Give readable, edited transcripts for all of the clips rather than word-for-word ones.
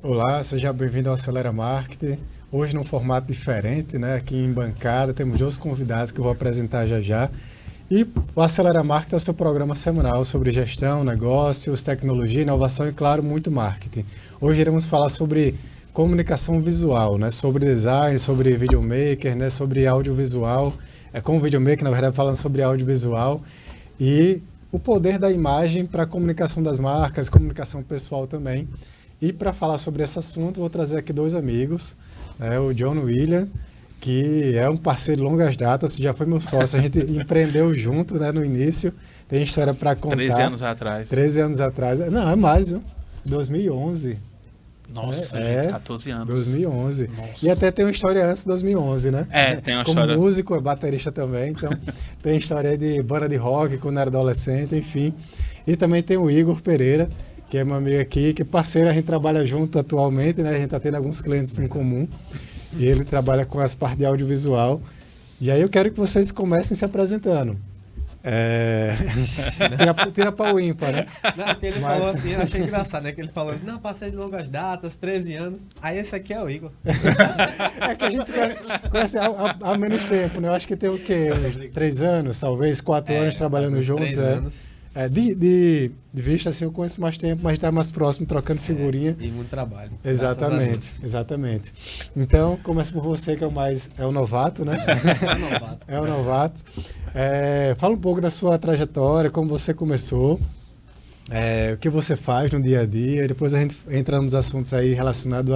Olá, seja bem-vindo ao Acelera Marketing. Hoje num formato diferente, né? Aqui em bancada temos 2 convidados que eu vou apresentar já já. E o Acelera Marketing é o seu programa semanal sobre gestão, negócios, tecnologia, inovação e, claro, muito marketing. Hoje iremos falar sobre comunicação visual, né? Sobre design, sobre videomaker, né? Sobre audiovisual. Com o videomaker, na verdade, falando sobre audiovisual. E o poder da imagem para a comunicação das marcas, comunicação pessoal também. E para falar sobre esse assunto, vou trazer aqui 2 amigos, o John William, que é um parceiro de longas datas, já foi meu sócio, a gente empreendeu junto, né, no início, tem história para contar. 13 anos atrás. 13 anos atrás, não, é mais, viu? 2011. Nossa, gente, 14 anos. 2011. Nossa. E até tem uma história antes de 2011, né? Tem uma Como história. Como músico, é baterista também, então tem história de banda de rock quando era adolescente, enfim. E também tem o Igor Pereira, que é meu amigo aqui, que é parceiro, a gente trabalha junto atualmente, né? A gente está tendo alguns clientes em comum. E ele trabalha com as partes de audiovisual. E aí eu quero que vocês comecem se apresentando. Tira para o ímpar, né? Não, que ele falou assim, eu achei engraçado, né? Que ele falou assim, não, passei de longas datas, 13 anos. Aí esse aqui é o Igor. É que a gente conhece há menos tempo, né? Eu acho que tem o quê? Uns 3 anos, talvez, 4 anos trabalhando juntos. 3 anos. De vista, assim, eu conheço mais tempo, mas está mais próximo, trocando figurinha. E muito trabalho. Exatamente. Então, começa por você, que é o novato, né? É o novato. Fala um pouco da sua trajetória, como você começou, o que você faz no dia a dia, e depois a gente entra nos assuntos aí relacionados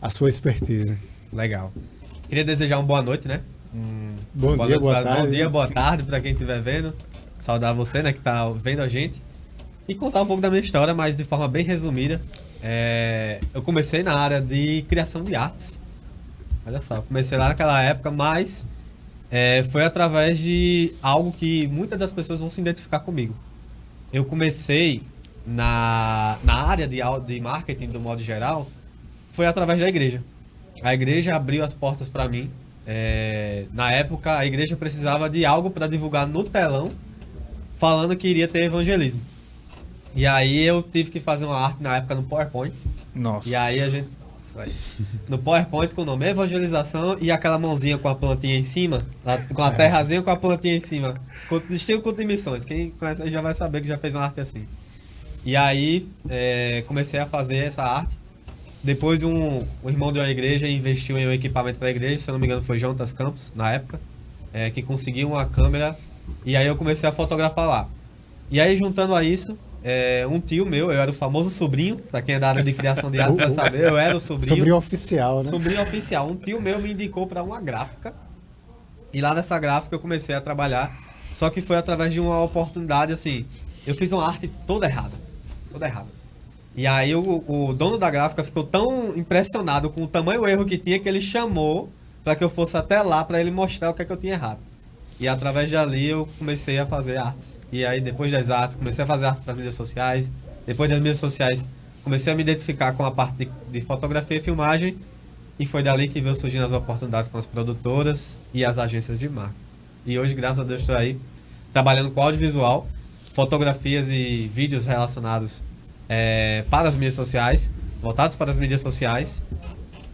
à sua expertise. Legal. Queria desejar uma boa noite, né? Bom dia, boa tarde. Bom dia, boa tarde para quem estiver vendo. Saudar você, né, que tá vendo a gente. E contar um pouco da minha história, mas de forma bem resumida. Eu comecei na área de criação de artes. Olha só, comecei lá naquela época, mas foi através de algo que muitas das pessoas vão se identificar comigo. Eu comecei na área de marketing, do modo geral, foi através da igreja. A igreja abriu as portas para mim. Na época, a igreja precisava de algo para divulgar no telão, falando que iria ter evangelismo. E aí eu tive que fazer uma arte na época no PowerPoint. Nossa. E aí a gente... Isso aí. No PowerPoint com o nome Evangelização e aquela mãozinha com a plantinha em cima, com a terrazinha com a plantinha em cima. Estilo culto de missões. Quem conhece já vai saber que já fez uma arte assim. E aí comecei a fazer essa arte. Depois um irmão de uma igreja investiu em um equipamento para a igreja, se eu não me engano foi Jonatas Campos, na época, que conseguiu uma câmera. E aí eu comecei a fotografar lá. E aí, juntando a isso, um tio meu, eu era o famoso sobrinho, pra quem é da área de criação de artes vai saber, eu era o sobrinho. Sobrinho oficial, né? Sobrinho oficial. Um tio meu me indicou para uma gráfica. E lá nessa gráfica eu comecei a trabalhar. Só que foi através de uma oportunidade, assim, eu fiz uma arte toda errada. Toda errada. E aí o dono da gráfica ficou tão impressionado com o tamanho erro que tinha que ele chamou para que eu fosse até lá para ele mostrar o que é que eu tinha errado. E através dali eu comecei a fazer artes. E aí depois das artes, comecei a fazer arte para mídias sociais. Depois das mídias sociais, comecei a me identificar com a parte de fotografia e filmagem. E foi dali que veio surgindo as oportunidades com as produtoras e as agências de marketing. E hoje, graças a Deus, estou aí trabalhando com audiovisual, fotografias e vídeos relacionados para as mídias sociais, voltados para as mídias sociais,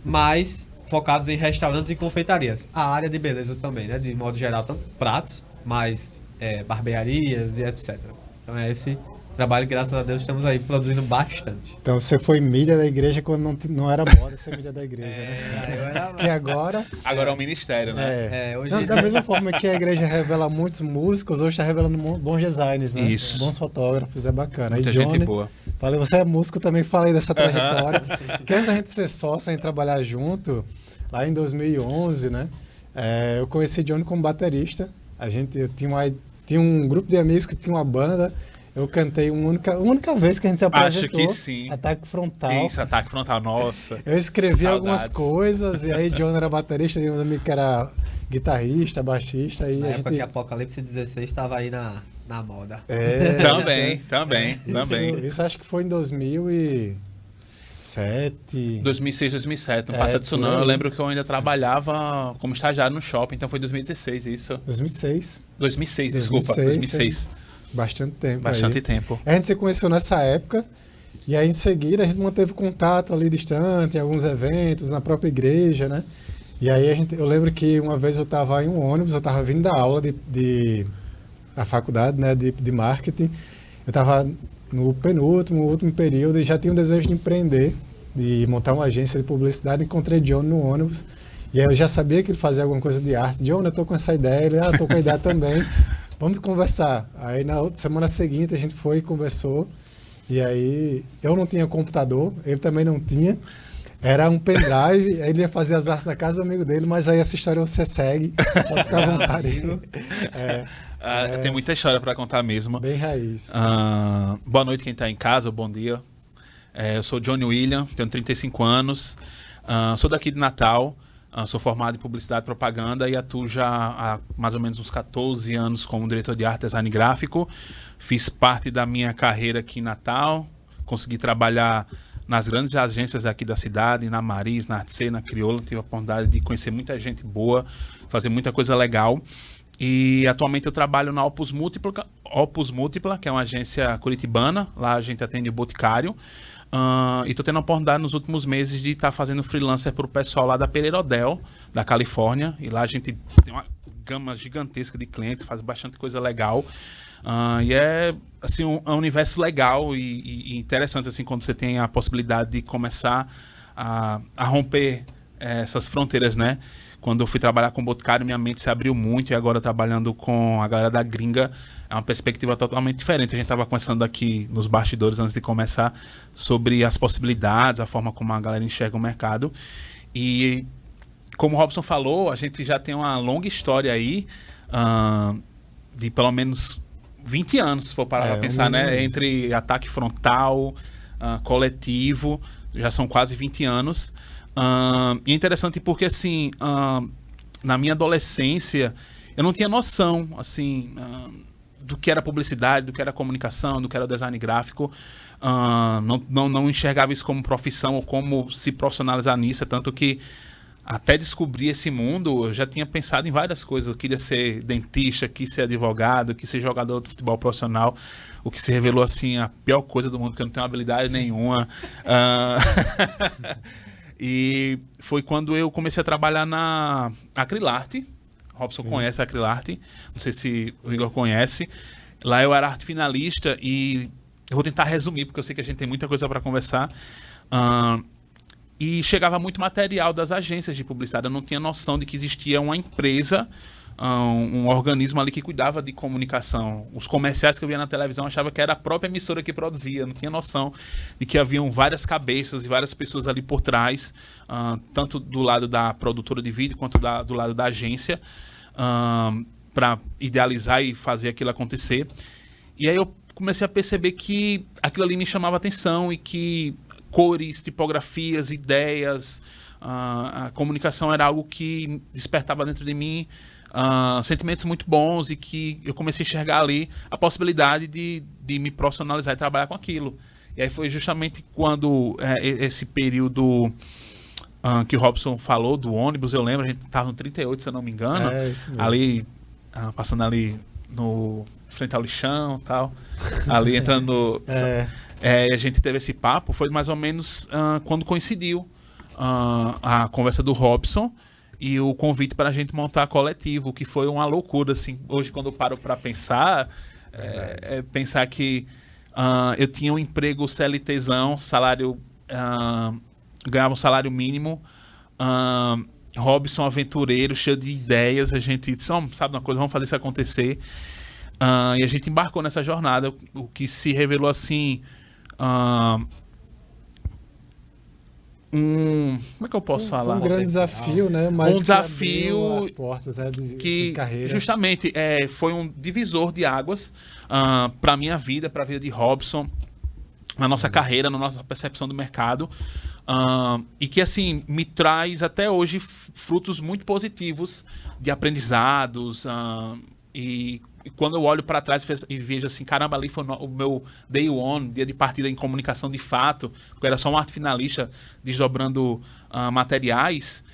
mas focados em restaurantes e confeitarias. A área de beleza também, né? De modo geral, tanto pratos, mas barbearias e etc. Então é esse trabalho, graças a Deus, estamos aí produzindo bastante. Então você foi mídia da igreja quando não era moda ser mídia da igreja, né? Eu era... E agora... Agora é um ministério, né? Hoje... Da mesma forma que a igreja revela muitos músicos, hoje está revelando bons designers, né? Isso. Bons fotógrafos, é bacana. Muita aí, Johnny, gente boa. Falei, você é músico, também falei dessa trajetória. Que antes a gente ser sócio, a gente trabalhar junto, lá em 2011, né? Eu conheci Johnny como baterista. Eu tinha um grupo de amigos que tinha uma banda. Eu cantei uma única vez que a gente se apresentou. Acho que sim. Ataque Frontal. Isso, Ataque Frontal, nossa. Eu escrevi Saudades. algumas coisas, e aí John era baterista, e um amigo que era guitarrista, baixista. E na a época gente... que Apocalipse 16 estava aí na moda. Também. Isso acho que foi em 2007. 2006, 2007, não passa disso não. Eu lembro que eu ainda trabalhava como estagiário no shopping, então foi 2016 isso. 2006. 2006, desculpa, 2006. Bastante tempo. Bastante tempo. A gente se conheceu nessa época E aí, em seguida, a gente manteve contato ali distante, em alguns eventos, na própria igreja, né? E aí, eu lembro que uma vez eu estava em um ônibus, eu estava vindo da aula da faculdade, né, de marketing. Eu estava no último período e já tinha um desejo de empreender, de montar uma agência de publicidade. Encontrei John no ônibus. E aí eu já sabia que ele fazia alguma coisa de arte. John, eu tô com essa ideia. Ele, tô com a ideia também. Vamos conversar. Aí na semana seguinte a gente foi e conversou. E aí eu não tinha computador, ele também não tinha. Era um pendrive, ele ia fazer as artes da casa do amigo dele, mas aí essa história você segue, pode ficar à vontade. Tem muita história para contar mesmo. Bem raiz. Boa noite quem está em casa, bom dia. Eu sou Johnny William, tenho 35 anos, sou daqui de Natal, sou formado em publicidade e propaganda e atuo já há mais ou menos uns 14 anos como diretor de arte e design gráfico. Fiz parte da minha carreira aqui em Natal, consegui trabalhar nas grandes agências daqui da cidade, na Maris, na Artse, na Crioula. Tive a oportunidade de conhecer muita gente boa, fazer muita coisa legal. E atualmente eu trabalho na Opus Múltipla, que é uma agência curitibana. Lá a gente atende o Boticário. E estou tendo a oportunidade nos últimos meses de estar fazendo freelancer para o pessoal lá da Pereira Odell, da Califórnia. E lá a gente tem uma gama gigantesca de clientes, faz bastante coisa legal. E é assim, um universo legal e interessante assim, quando você tem a possibilidade de começar a romper essas fronteiras, né? Quando eu fui trabalhar com o Boticário, minha mente se abriu muito, e agora trabalhando com a galera da gringa, é uma perspectiva totalmente diferente. A gente estava conversando aqui nos bastidores antes de começar sobre as possibilidades, a forma como a galera enxerga o mercado. E como o Robson falou, a gente já tem uma longa história aí, de pelo menos 20 anos, se for parar para pensar, né? Entre ataque frontal, coletivo, já são quase 20 anos. E é interessante porque, assim, na minha adolescência, eu não tinha noção, assim, do que era publicidade, do que era comunicação, do que era design gráfico. Não enxergava isso como profissão ou como se profissionalizar nisso, tanto que até descobrir esse mundo, eu já tinha pensado em várias coisas. Eu queria ser dentista, quis ser advogado, quis ser jogador de futebol profissional, o que se revelou, assim, a pior coisa do mundo, porque eu não tenho habilidade nenhuma. E foi quando eu comecei a trabalhar na Acrilarte. Robson conhece a Acrilarte, não sei se o Igor conhece. Lá eu era arte finalista e eu vou tentar resumir, porque eu sei que a gente tem muita coisa para conversar. E chegava muito material das agências de publicidade. Eu não tinha noção de que existia uma empresa, um organismo ali que cuidava de comunicação. Os comerciais que eu via na televisão eu achava que era a própria emissora que produzia. Eu não tinha noção de que haviam várias cabeças e várias pessoas ali por trás, tanto do lado da produtora de vídeo quanto do lado da agência, para idealizar e fazer aquilo acontecer. E aí eu comecei a perceber que aquilo ali me chamava atenção e que cores, tipografias, ideias, a comunicação era algo que despertava dentro de mim sentimentos muito bons, e que eu comecei a enxergar ali a possibilidade de me profissionalizar e trabalhar com aquilo. E aí foi justamente quando esse período que o Robson falou do ônibus, eu lembro, a gente estava no 38, se eu não me engano, Isso mesmo. ali, passando ali no frente ao lixão e tal, ali entrando e a gente teve esse papo. Foi mais ou menos quando coincidiu a conversa do Robson e o convite para a gente montar coletivo, que foi uma loucura, assim. Hoje, quando eu paro para pensar, pensar que eu tinha um emprego CLTzão, salário, ganhava um salário mínimo, Robson aventureiro, cheio de ideias, a gente disse, sabe uma coisa, vamos fazer isso acontecer. E a gente embarcou nessa jornada, o que se revelou, assim, como é que eu posso falar? Um grande desafio, né? Mas um desafio as portas, né, que carreira. Justamente foi um divisor de águas para a minha vida, para a vida de Robson, na nossa carreira, na nossa percepção do mercado, e que, assim, me traz até hoje frutos muito positivos de aprendizados, e quando eu olho para trás e vejo assim, caramba, ali foi o meu day one, dia de partida em comunicação de fato, porque era só um arte finalista desdobrando materiais,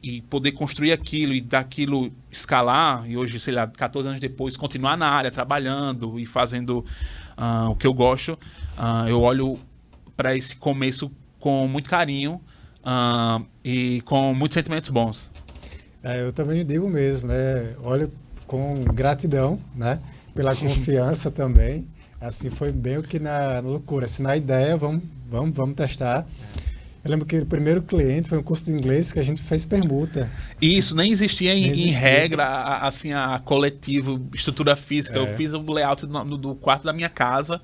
e poder construir aquilo e daquilo escalar, e hoje, sei lá, 14 anos depois, continuar na área, trabalhando e fazendo O que eu gosto, eu olho para esse começo com muito carinho e com muitos sentimentos bons. Eu também digo mesmo, olho com gratidão, né, pela confiança também. Assim, foi bem o que na loucura, assim, na ideia, vamos testar. Eu lembro que o primeiro cliente foi um curso de inglês que a gente fez permuta. Isso, nem existia em regra, assim, a coletivo, estrutura física. Eu fiz o layout do quarto da minha casa.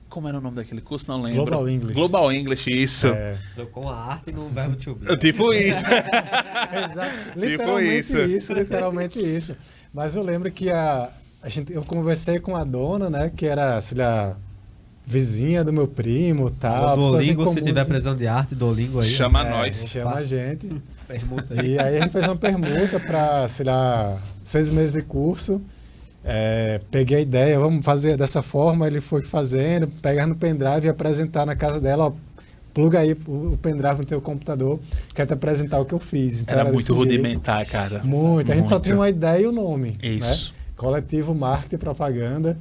Como era o nome daquele curso? Não lembro. Global English. Global English, isso. Trocou a arte no verbo to be. Tipo isso. Exato. Literalmente Literalmente isso. Mas eu lembro que eu conversei com a dona, né, que era, sei lá, vizinha do meu primo e tal. Duolingo, se tiver precisando de arte, Duolingo aí. Chama nós. Chama a gente. Permuta aí. E aí a gente fez uma permuta para, sei lá, 6 meses de curso. Peguei a ideia, vamos fazer dessa forma. Ele foi fazendo, pegar no pendrive e apresentar na casa dela. Ó, pluga aí o pendrive no teu computador, quero te apresentar o que eu fiz. Então, era muito rudimentar, cara. Muito. A gente só tinha uma ideia e o nome. Isso. Né? Coletivo Marketing e Propaganda.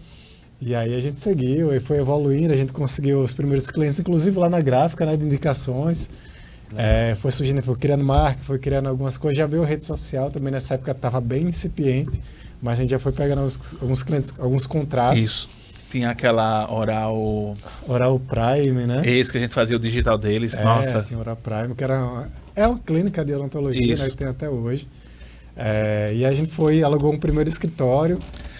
E aí a gente seguiu e foi evoluindo, a gente conseguiu os primeiros clientes, inclusive lá na gráfica, né, de indicações. Foi surgindo, foi criando marca, foi criando algumas coisas. Já veio rede social também, nessa época estava bem incipiente, mas a gente já foi pegando alguns clientes, alguns contratos. Isso. Tinha aquela Oral Prime, né? Esse que a gente fazia o digital deles. Nossa. Tinha Oral Prime, que é uma clínica de odontologia, né, que tem até hoje. E a gente alugou um primeiro escritório.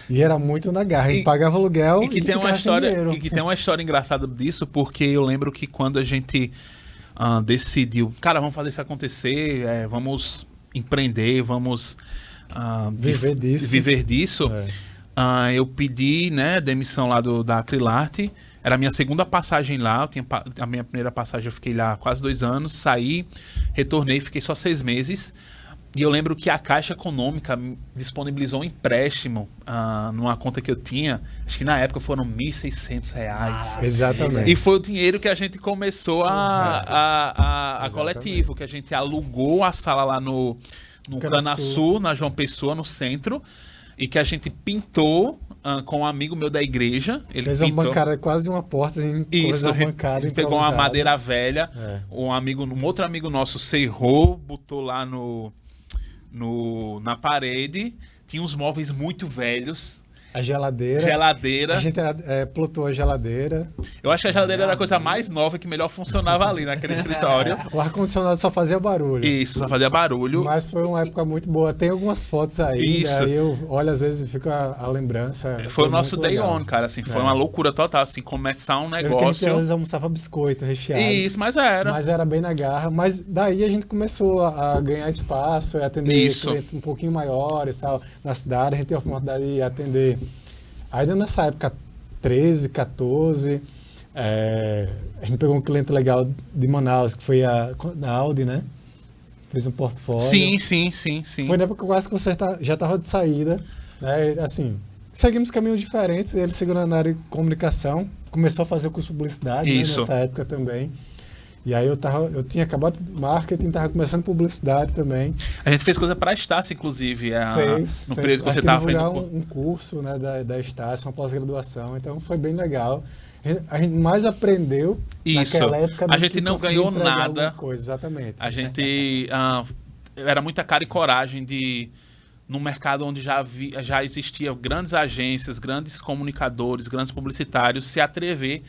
E era muito na garra, a gente pagava aluguel e que tem uma história engraçada disso, porque eu lembro que quando a gente decidiu, cara, vamos fazer isso acontecer, vamos empreender, vamos viver disso. Eu pedi, né, demissão lá da Acrilarte, era a minha segunda passagem lá, a minha primeira passagem eu fiquei lá quase 2 anos, saí, retornei, fiquei só 6 meses. E eu lembro que a Caixa Econômica disponibilizou um empréstimo numa conta que eu tinha, acho que na época foram R$ 1.600. Exatamente. E foi o dinheiro que a gente começou a coletivo, que a gente alugou a sala lá no Canaçu, na João Pessoa, no centro, e que a gente pintou com um amigo meu da igreja. Ele fez uma bancada, quase uma porta, assim, isso, a gente pegou uma madeira velha, um outro amigo nosso serrou, botou lá na parede, tinha uns móveis muito velhos. A geladeira. A gente plotou a geladeira. Eu acho que a geladeira era a coisa mais nova que melhor funcionava ali naquele escritório. O ar-condicionado só fazia barulho. Isso, só fazia barulho. Mas foi uma época muito boa. Tem algumas fotos aí. Isso. Aí eu olho, às vezes fica a lembrança. Foi o nosso day on, cara. Assim, foi uma loucura total. Assim, começar um negócio. A gente às vezes almoçava biscoito recheado. Isso, mas era. Mas era bem na garra. Mas daí a gente começou a ganhar espaço e atender clientes um pouquinho maiores, tal, na cidade. A gente teve a oportunidade de atender. Ainda nessa época, 13, 14, a gente pegou um cliente legal de Manaus, que foi a Audi, né? Fez um portfólio. Sim. Foi na época que eu quase já estava de saída, né? Assim, seguimos caminhos diferentes, ele seguiu na área de comunicação, começou a fazer o curso de publicidade, né, nessa época também. E aí eu tinha acabado de marketing, estava começando publicidade também. A gente fez coisa para a Estácio, inclusive, no período que você estava fazendo um curso, né, da Estácio, uma pós-graduação, então foi bem legal. A gente mais aprendeu naquela época. A gente não ganhou nada. Coisa, exatamente. A gente era muita cara e coragem num mercado onde já existia grandes agências, grandes comunicadores, grandes publicitários, se atrever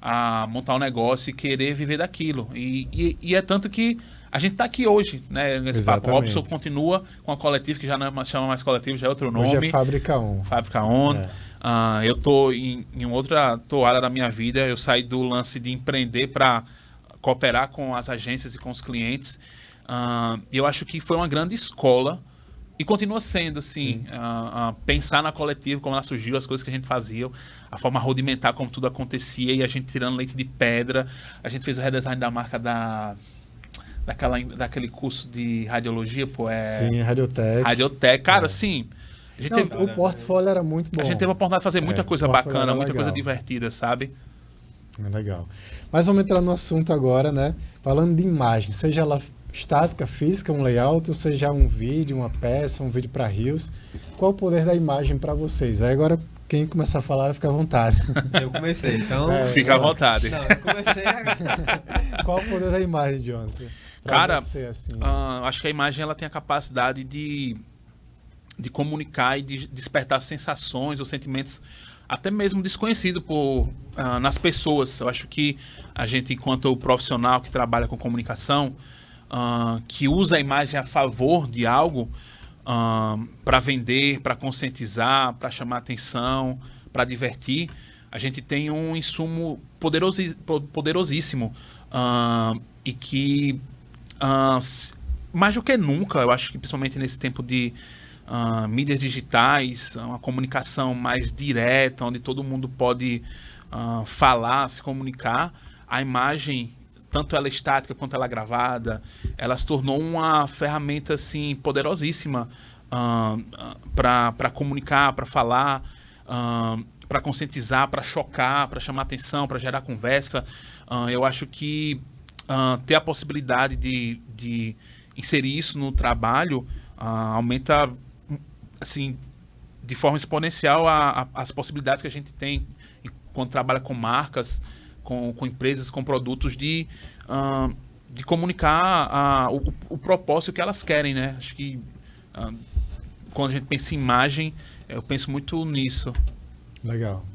a montar um negócio e querer viver daquilo. E é tanto que a gente está aqui hoje, né? Nesse papo. O Robson continua com a Coletivo, que já não chama mais Coletivo, já é outro nome. Hoje é Fábrica On. Fábrica On. Eu estou em outra toada da minha vida. Eu saí do lance de empreender para cooperar com as agências e com os clientes. Eu acho que foi uma grande escola. E continua sendo, assim, pensar na Coletivo, como ela surgiu, as coisas que a gente fazia, a forma rudimentar como tudo acontecia, e a gente tirando leite de pedra. A gente fez o redesign da marca daquele curso de radiologia, pô. Sim, Radiotech. Radiotech, cara, assim... O portfólio era muito bom. A gente teve a oportunidade de fazer muita coisa bacana, muita coisa divertida, sabe? Legal. Mas vamos entrar no assunto agora, né? Falando de imagem, seja ela estática, física, um layout, ou seja um vídeo, uma peça, um vídeo para Reels. Qual o poder da imagem para vocês? Aí agora, quem começar a falar, fica à vontade. Eu comecei, então... Fica à vontade. Não, eu comecei Qual o poder da imagem, Johnson? Cara, você, assim. acho que a imagem ela tem a capacidade de comunicar e de despertar sensações ou sentimentos até mesmo desconhecidos nas pessoas. Eu acho que a gente, enquanto profissional que trabalha com comunicação, que usa a imagem a favor de algo, para vender, para conscientizar, para chamar atenção, para divertir, a gente tem um insumo poderosíssimo e que, mais do que nunca, eu acho que principalmente nesse tempo de mídias digitais, uma comunicação mais direta, onde todo mundo pode falar, se comunicar, a imagem, tanto ela estática quanto ela gravada, ela se tornou uma ferramenta assim, poderosíssima para comunicar, para falar, para conscientizar, para chocar, para chamar atenção, para gerar conversa. Eu acho que ter a possibilidade de inserir isso no trabalho aumenta assim, de forma exponencial as possibilidades que a gente tem quando trabalha com marcas, com empresas, com produtos, de comunicar o propósito que elas querem, né? Acho que quando a gente pensa em imagem, eu penso muito nisso. Legal.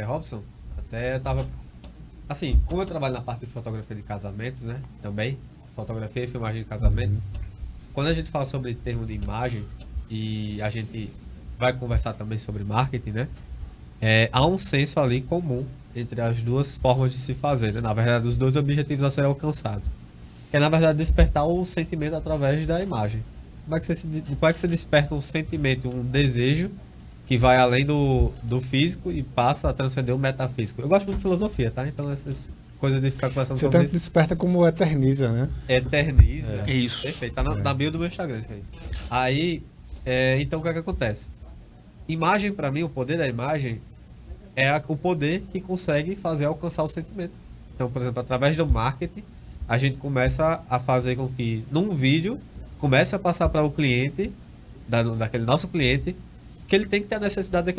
Robson, até eu tava... Assim, como eu trabalho na parte de fotografia de casamentos, né? Também, fotografia e filmagem de casamentos. Quando a gente fala sobre termo de imagem, e a gente vai conversar também sobre marketing, né? Há um senso ali comum entre as duas formas de se fazer, né? Na verdade, os dois objetivos a serem alcançados. Que é, na verdade, despertar o sentimento através da imagem. Como é que você desperta um sentimento, um desejo que vai além do físico e passa a transcender o metafísico? Eu gosto muito de filosofia, tá? Então, essas coisas de ficar conversando Você sobre tanto isso... desperta como eterniza, né? Eterniza. Isso. Perfeito. Tá na bio do meu Instagram isso aí. Então, o que é que acontece? Imagem, para mim, o poder da imagem é o poder que consegue fazer alcançar o sentimento. Então, por exemplo, através do marketing, a gente começa a fazer com que, num vídeo, comece a passar para o cliente, daquele nosso cliente, que ele tem que ter a necessidade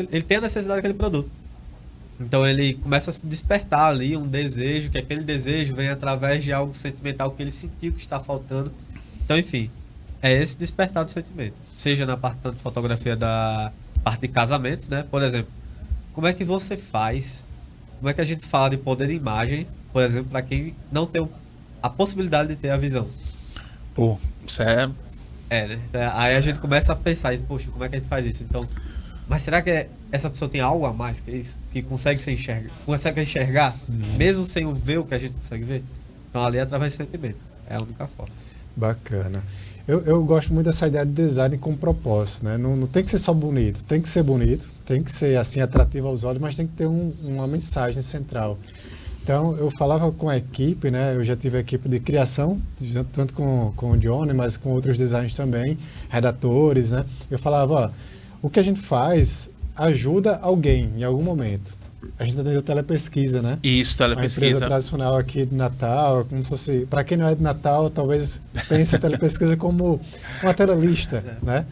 daquele produto. Então, ele começa a se despertar ali um desejo, que aquele desejo vem através de algo sentimental que ele sentiu que está faltando. Então, enfim, é esse despertar do sentimento. Seja na parte de fotografia da parte de casamentos, né? Por exemplo, como é que você faz, como é que a gente fala de poder de imagem, por exemplo, para quem não tem a possibilidade de ter a visão? Pô, isso é... né? Aí a gente começa a pensar, poxa, como é que a gente faz isso? Então, mas será que essa pessoa tem algo a mais que isso? Que consegue enxergar, mesmo sem ver o que a gente consegue ver? Então, ali é através do sentimento. É a única forma. Bacana. Eu gosto muito dessa ideia de design com propósito, né? Não tem que ser só bonito, tem que ser bonito, tem que ser assim atrativo aos olhos, mas tem que ter uma mensagem central. Então, eu falava com a equipe, né? Eu já tive a equipe de criação, tanto com o Johnny, mas com outros designers também, redatores, né? Eu falava, ó, o que a gente faz ajuda alguém em algum momento. A gente atendeu telepesquisa, né? Isso, telepesquisa. Uma empresa tradicional aqui de Natal, como se fosse... Para quem não é de Natal, talvez pense a telepesquisa como uma telelista, né?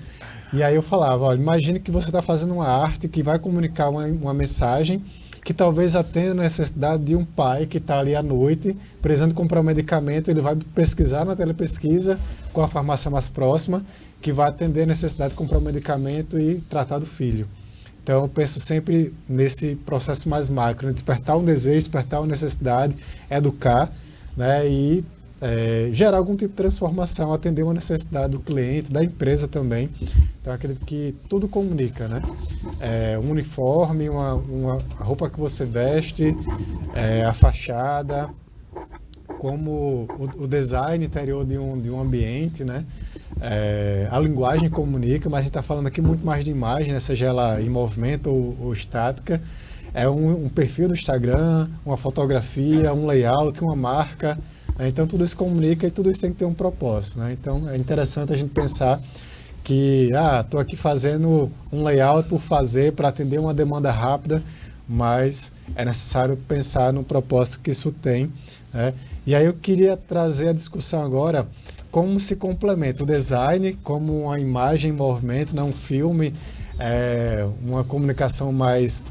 E aí eu falava, olha, imagine que você está fazendo uma arte que vai comunicar uma mensagem que talvez atenda a necessidade de um pai que está ali à noite, precisando comprar um medicamento, ele vai pesquisar na telepesquisa com a farmácia mais próxima, que vai atender a necessidade de comprar um medicamento e tratar do filho. Então, eu penso sempre nesse processo mais macro, né? Despertar um desejo, despertar uma necessidade, educar, né? E gerar algum tipo de transformação, atender uma necessidade do cliente, da empresa também. Então, acredito que tudo comunica, né? Um uniforme, uma roupa que você veste, a fachada, como o design interior de um ambiente, né? A linguagem comunica, mas a gente está falando aqui muito mais de imagem, né? Seja ela em movimento ou estática. É um perfil do Instagram, uma fotografia, um layout, uma marca, né? Então tudo isso comunica e tudo isso tem que ter um propósito, né? Então é interessante a gente pensar que estou aqui fazendo um layout por fazer, para atender uma demanda rápida, mas é necessário pensar no propósito que isso tem, né? E aí eu queria trazer a discussão agora como se complementa o design como uma imagem em movimento, não um filme, uma comunicação mais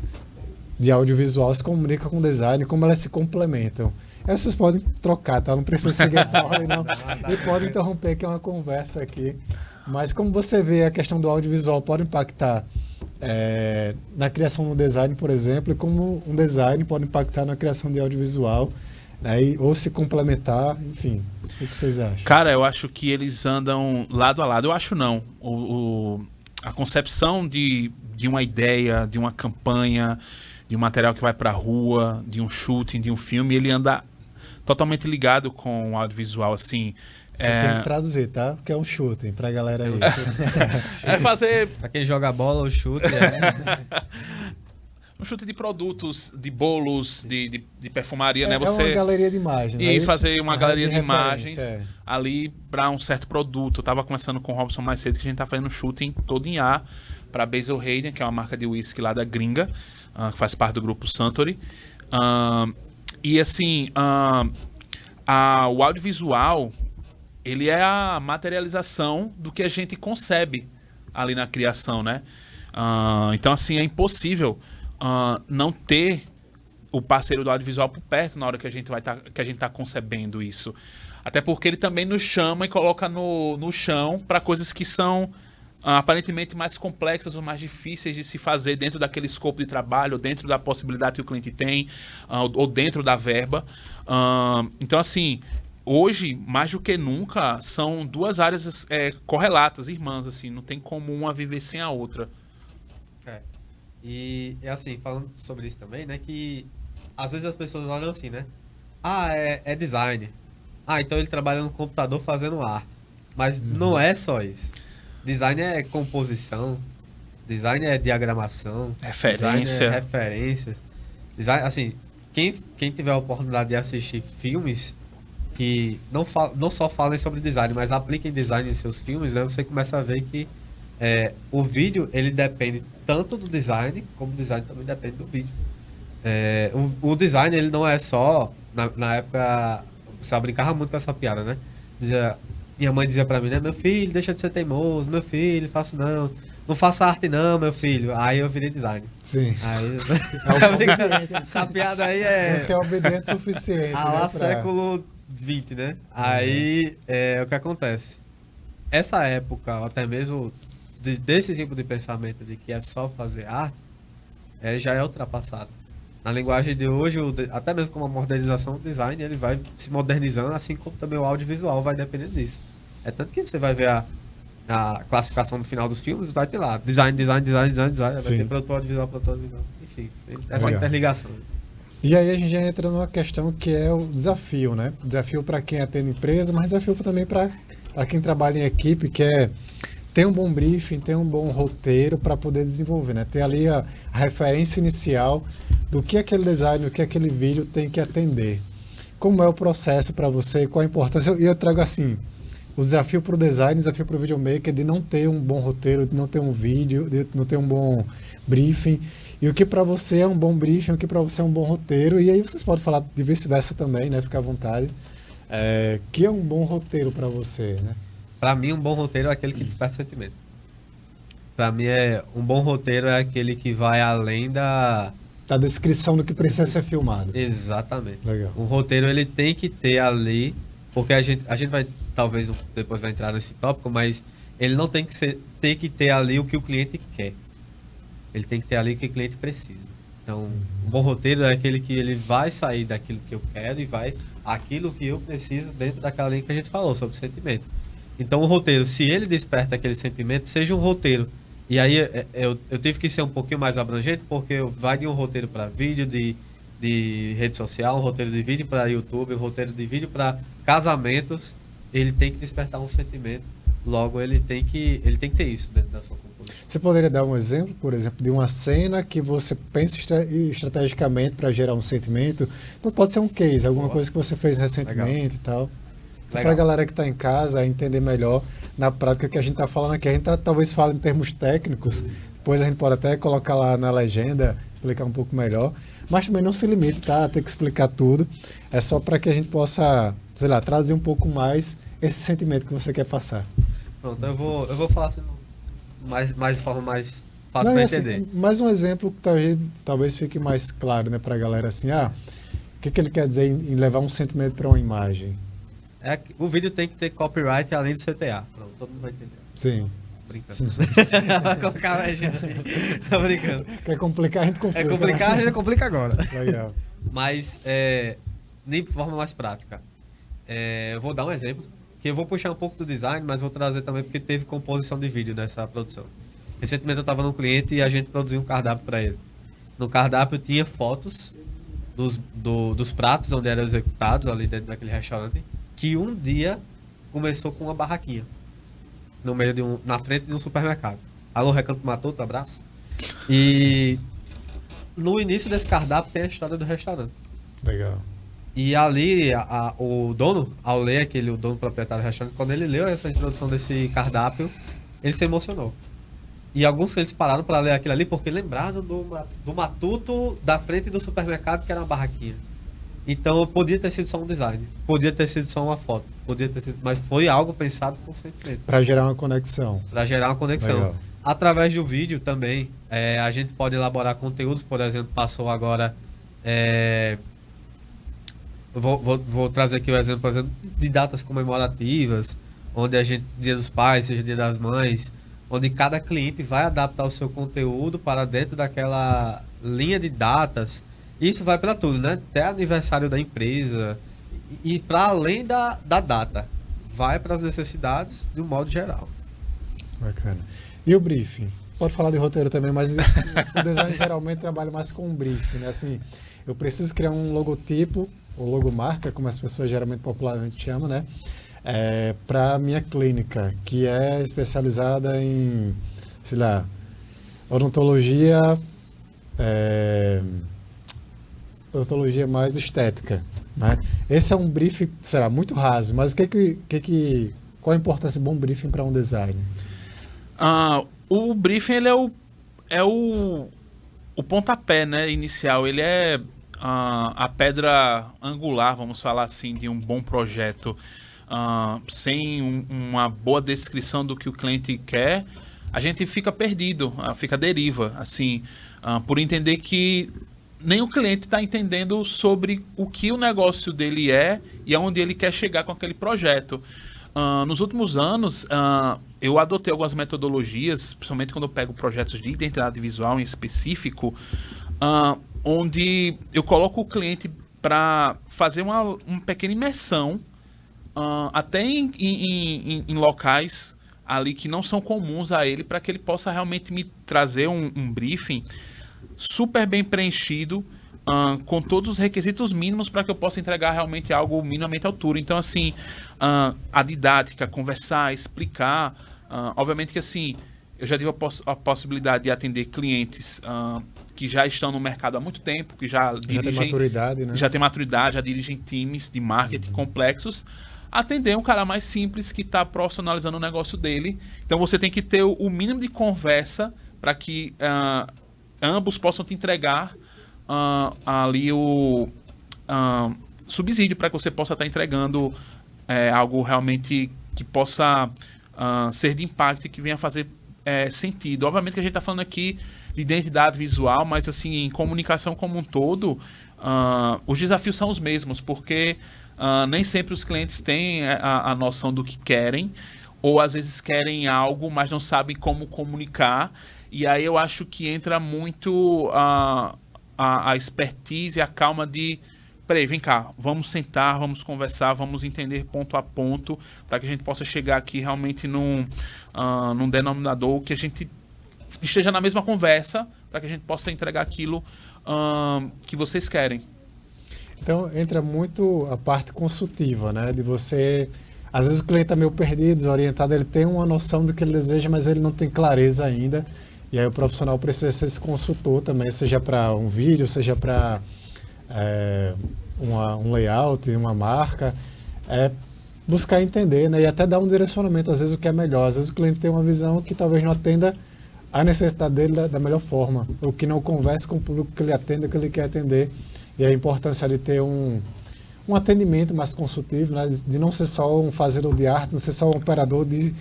de audiovisual se comunica com design, como elas se complementam. Aí vocês podem trocar, tá? Não precisa seguir essa ordem, não. E podem interromper, que é uma conversa aqui. Mas como você vê, a questão do audiovisual pode impactar na criação do design, por exemplo, e como um design pode impactar na criação de audiovisual, né? Ou se complementar, enfim. O que vocês acham? Cara, eu acho que eles andam lado a lado. Eu acho não. A concepção de uma ideia, de uma campanha, de um material que vai pra rua, de um shooting, de um filme, ele anda totalmente ligado com o audiovisual, assim. Você tem que traduzir, tá? Porque é um shooting pra galera aí. É fazer Pra quem joga bola, o chute um chute de produtos, de bolos, de perfumaria, né? É uma galeria de imagens. Isso, fazer uma galeria de imagens referência, ali para um certo produto. Eu tava conversando com o Robson mais cedo que a gente tá fazendo um shooting todo em A para Basil Hayden, que é uma marca de whisky lá da gringa, que faz parte do grupo Suntory. E assim, o audiovisual, ele é a materialização do que a gente concebe ali na criação, né? Então, assim, é impossível não ter o parceiro do audiovisual por perto na hora que a gente tá concebendo isso. Até porque ele também nos chama e coloca no chão para coisas que são aparentemente mais complexas ou mais difíceis de se fazer dentro daquele escopo de trabalho, ou dentro da possibilidade que o cliente tem, ou dentro da verba. Então, assim, hoje, mais do que nunca, são duas áreas correlatas, irmãs, assim, não tem como uma viver sem a outra. E assim, falando sobre isso também, né, que às vezes as pessoas olham assim, né? É design. Então ele trabalha no computador fazendo arte. Mas não é só isso. Design é composição, design é diagramação, referência. Design é referências. Design, assim, quem tiver a oportunidade de assistir filmes que não só falem sobre design, mas apliquem design em seus filmes, né, você começa a ver que o vídeo, ele depende tanto do design, como o design também depende do vídeo. O design, ele não é só... Na época, você brincava muito com essa piada, né? Minha mãe dizia pra mim, né? Meu filho, deixa de ser teimoso. Meu filho, não faça arte não, meu filho. Aí eu virei design. Sim. Aí, essa piada aí Você é obediente o suficiente. lá século XX, né? Aí, o que acontece? Essa época, até mesmo desse tipo de pensamento de que é só fazer arte, já é ultrapassado. Na linguagem de hoje, até mesmo com a modernização do design, ele vai se modernizando, assim como também o audiovisual vai dependendo disso. Tanto que você vai ver a classificação no final dos filmes, vai ter lá design, vai ter produtor audiovisual, enfim, essa interligação. E aí a gente já entra numa questão que é o desafio, né? Desafio para quem atende empresa, mas desafio também para quem trabalha em equipe, que é ter um bom briefing, ter um bom roteiro para poder desenvolver, né? Ter ali a referência inicial do que aquele design, o que aquele vídeo tem que atender. Como é o processo para você, qual a importância? E eu trago assim, o desafio para o design, o desafio para o videomaker de não ter um bom roteiro, de não ter um vídeo, de não ter um bom briefing. E o que para você é um bom briefing, o que para você é um bom roteiro. E aí vocês podem falar de vice-versa também, né? Fica à vontade. Que é um bom roteiro para você, né? Para mim, um bom roteiro é aquele que desperta sentimento. Para mim, um bom roteiro é aquele que vai além da descrição do que precisa ser filmado. Exatamente. Legal. O roteiro, ele tem que ter ali, porque a gente vai, talvez, depois vai entrar nesse tópico, mas ele não tem que ter ali o que o cliente quer. Ele tem que ter ali o que o cliente precisa. Então, um bom roteiro é aquele que ele vai sair daquilo que eu quero e vai aquilo que eu preciso dentro daquela linha que a gente falou, sobre sentimento. Então, o roteiro, se ele desperta aquele sentimento, seja um roteiro. E aí, eu tive que ser um pouquinho mais abrangente, porque vai de um roteiro para vídeo de rede social, um roteiro de vídeo para YouTube, um roteiro de vídeo para casamentos. Ele tem que despertar um sentimento. Logo, ele tem que ter isso dentro da sua composição. Você poderia dar um exemplo, por exemplo, de uma cena que você pensa estrategicamente para gerar um sentimento? Então, pode ser um case, alguma coisa que você fez recentemente e tal. Para a galera que está em casa entender melhor na prática o que a gente está falando aqui. A gente talvez fala em termos técnicos, depois a gente pode até colocar lá na legenda, explicar um pouco melhor, mas também não se limite, tá? A ter que explicar tudo. É só para que a gente possa, sei lá, trazer um pouco mais esse sentimento que você quer passar. Pronto, eu vou falar assim, de forma mais fácil Não, para e assim, entender. mais um exemplo que talvez fique mais claro, né, para a galera assim, o que ele quer dizer em levar um sentimento para uma imagem? O vídeo tem que ter copyright além do CTA. Pronto, todo mundo vai entender. Sim. Brincando. Vai colocar a legenda aí. Tô brincando. Quer complicar, a gente complica. É complicar, a gente complica agora. Legal. Mas, de forma mais prática, eu vou dar um exemplo, que eu vou puxar um pouco do design, mas vou trazer também porque teve composição de vídeo nessa produção. Recentemente eu estava num cliente e a gente produziu um cardápio para ele. No cardápio tinha fotos dos pratos onde eram executados ali dentro daquele restaurante, que um dia começou com uma barraquinha no meio na frente de um supermercado. Alô, Recanto Matuto, abraço. E no início desse cardápio tem a história do restaurante. Legal. E ali, o dono, ao ler o dono proprietário do restaurante, quando ele leu essa introdução desse cardápio, ele se emocionou. E alguns clientes pararam para ler aquilo ali porque lembraram do matuto da frente do supermercado, que era uma barraquinha. Então, podia ter sido só um design, podia ter sido só uma foto, mas foi algo pensado com sentimento. Para gerar uma conexão. Para gerar uma conexão. Legal. Através do vídeo também, a gente pode elaborar conteúdos, por exemplo, passou agora... Vou trazer aqui o exemplo, por exemplo, de datas comemorativas, onde Dia dos Pais, seja Dia das Mães, onde cada cliente vai adaptar o seu conteúdo para dentro daquela linha de datas. Isso vai para tudo, né? Até aniversário da empresa e para além da data. Vai para as necessidades de um modo geral. Bacana. E o briefing? Pode falar de roteiro também, mas o design geralmente trabalha mais com um briefing, né? Assim, eu preciso criar um logotipo, ou logomarca, como as pessoas geralmente popularmente chamam, né? Para a minha clínica, que é especializada em, sei lá, odontologia mais estética, né? Esse é um briefing, sei lá, muito raso, mas qual a importância de um bom briefing para um design? O briefing ele é o pontapé, né, inicial. Ele é a pedra angular, vamos falar assim, de um bom projeto. Sem uma boa descrição do que o cliente quer, a gente fica perdido, fica à deriva, assim, por entender que nem o cliente está entendendo sobre o que o negócio dele é e aonde ele quer chegar com aquele projeto. Nos últimos anos, eu adotei algumas metodologias, principalmente quando eu pego projetos de identidade visual em específico, onde eu coloco o cliente para fazer uma pequena imersão, até em locais ali que não são comuns a ele, para que ele possa realmente me trazer um briefing super bem preenchido, com todos os requisitos mínimos para que eu possa entregar realmente algo minimamente à altura. Então, assim, a didática, conversar, explicar, obviamente que assim, eu já tive a possibilidade de atender clientes que já estão no mercado há muito tempo, que já dirigem... Já tem maturidade, né? Já tem maturidade, já dirigem times de marketing complexos. Atender um cara mais simples que está profissionalizando o negócio dele. Então você tem que ter o mínimo de conversa para que ambos possam te entregar ali o subsídio para que você possa estar entregando algo realmente que possa ser de impacto e que venha fazer sentido. Obviamente que a gente está falando aqui de identidade visual, mas assim, em comunicação como um todo, os desafios são os mesmos, porque nem sempre os clientes têm a noção do que querem, ou às vezes querem algo, mas não sabem como comunicar. E aí eu acho que entra muito a expertise e a calma de... Peraí, vem cá, vamos sentar, vamos conversar, vamos entender ponto a ponto, para que a gente possa chegar aqui realmente num denominador que a gente esteja na mesma conversa, para que a gente possa entregar aquilo que vocês querem. Então, entra muito a parte consultiva, né? De você... Às vezes o cliente está meio perdido, desorientado, ele tem uma noção do que ele deseja, mas ele não tem clareza ainda. E aí o profissional precisa ser esse consultor também, seja para um vídeo, seja para um layout, uma marca. Buscar entender, né? E até dar um direcionamento, às vezes, o que é melhor. Às vezes o cliente tem uma visão que talvez não atenda a necessidade dele da melhor forma, ou que não converse com o público que ele atende, que ele quer atender. E a importância de ter um atendimento mais consultivo, né? De não ser só um fazedor de arte, não ser só um operador de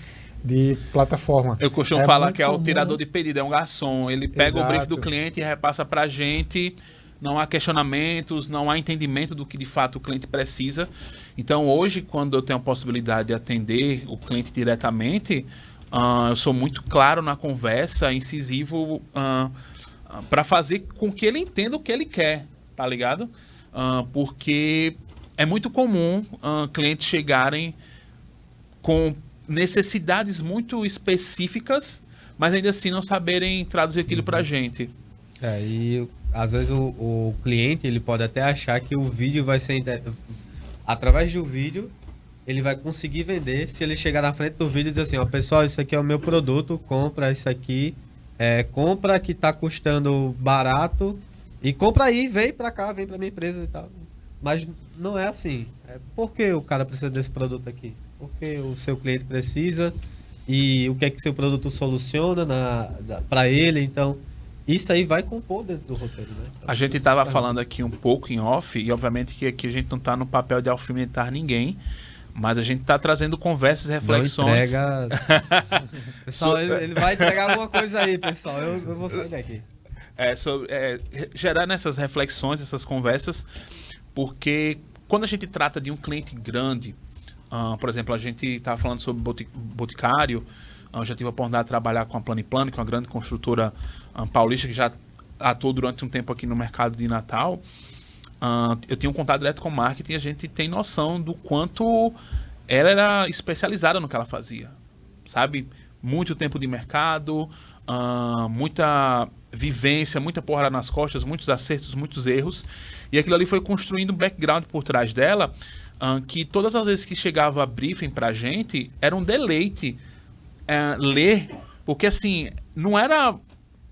de plataforma. Eu costumo falar que é o comum, tirador de pedido, é um garçom. Ele pega o brief do Exato. cliente e repassa para a gente. Não há questionamentos, não há entendimento do que de fato o cliente precisa. Então, hoje, quando eu tenho a possibilidade de atender o cliente diretamente, eu sou muito claro na conversa, incisivo, para fazer com que ele entenda o que ele quer, tá ligado? Porque é muito comum clientes chegarem com necessidades muito específicas, mas ainda assim não saberem traduzir aquilo pra gente. E às vezes o cliente ele pode até achar que o vídeo vai ser... Através do vídeo, ele vai conseguir vender se ele chegar na frente do vídeo e dizer assim, ó, pessoal, isso aqui é o meu produto, compra isso aqui, compra que tá custando barato e compra aí, vem pra cá, vem pra minha empresa e tal. Mas não é assim. Por que o cara precisa desse produto aqui? Porque o seu cliente precisa e o que é que seu produto soluciona para ele. Então, isso aí vai compor dentro do roteiro, né? Então, a gente estava falando aqui um pouco em off, e obviamente que aqui a gente não está no papel de alfinetar ninguém, mas a gente está trazendo conversas e reflexões. Não entrega... Pessoal, ele vai entregar alguma coisa aí, pessoal. Eu vou sair daqui. Gerar nessas reflexões, essas conversas, porque quando a gente trata de um cliente grande, por exemplo, a gente estava falando sobre Boticário, eu já tive a oportunidade de trabalhar com a Planiplano, que é uma grande construtora paulista que já atuou durante um tempo aqui no mercado de Natal. Eu tinha um contato direto com o marketing e a gente tem noção do quanto ela era especializada no que ela fazia, sabe? Muito tempo de mercado, muita vivência, muita porrada nas costas, muitos acertos, muitos erros. E aquilo ali foi construindo um background por trás dela, que todas as vezes que chegava a briefing pra gente, era um deleite ler, porque assim, não era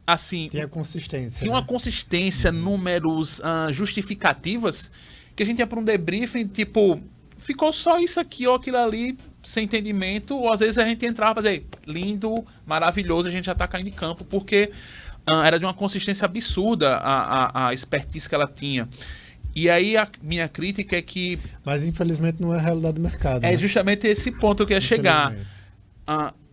assim... Tinha consistência. Tinha uma consistência, números, justificativas, que a gente ia para um debriefing, tipo, ficou só isso aqui ou aquilo ali, sem entendimento, ou às vezes a gente entrava para dizer, lindo, maravilhoso, a gente já tá caindo em campo, porque era de uma consistência absurda a expertise que ela tinha. E aí a minha crítica é que... Mas infelizmente não é a realidade do mercado. É né? justamente esse ponto que eu ia chegar. Infelizmente.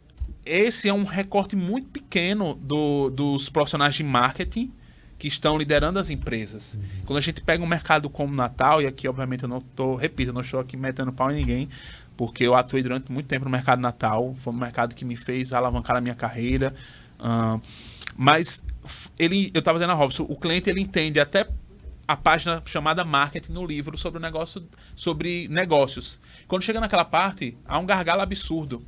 Esse é um recorte muito pequeno dos profissionais de marketing que estão liderando as empresas. Quando a gente pega um mercado como Natal, e aqui obviamente eu não estou aqui metendo pau em ninguém, porque eu atuei durante muito tempo no mercado Natal, foi um mercado que me fez alavancar a minha carreira, mas eu estava dizendo a Robson, o cliente ele entende até a página chamada marketing no livro sobre sobre negócios. Quando chega naquela parte, há um gargalo absurdo.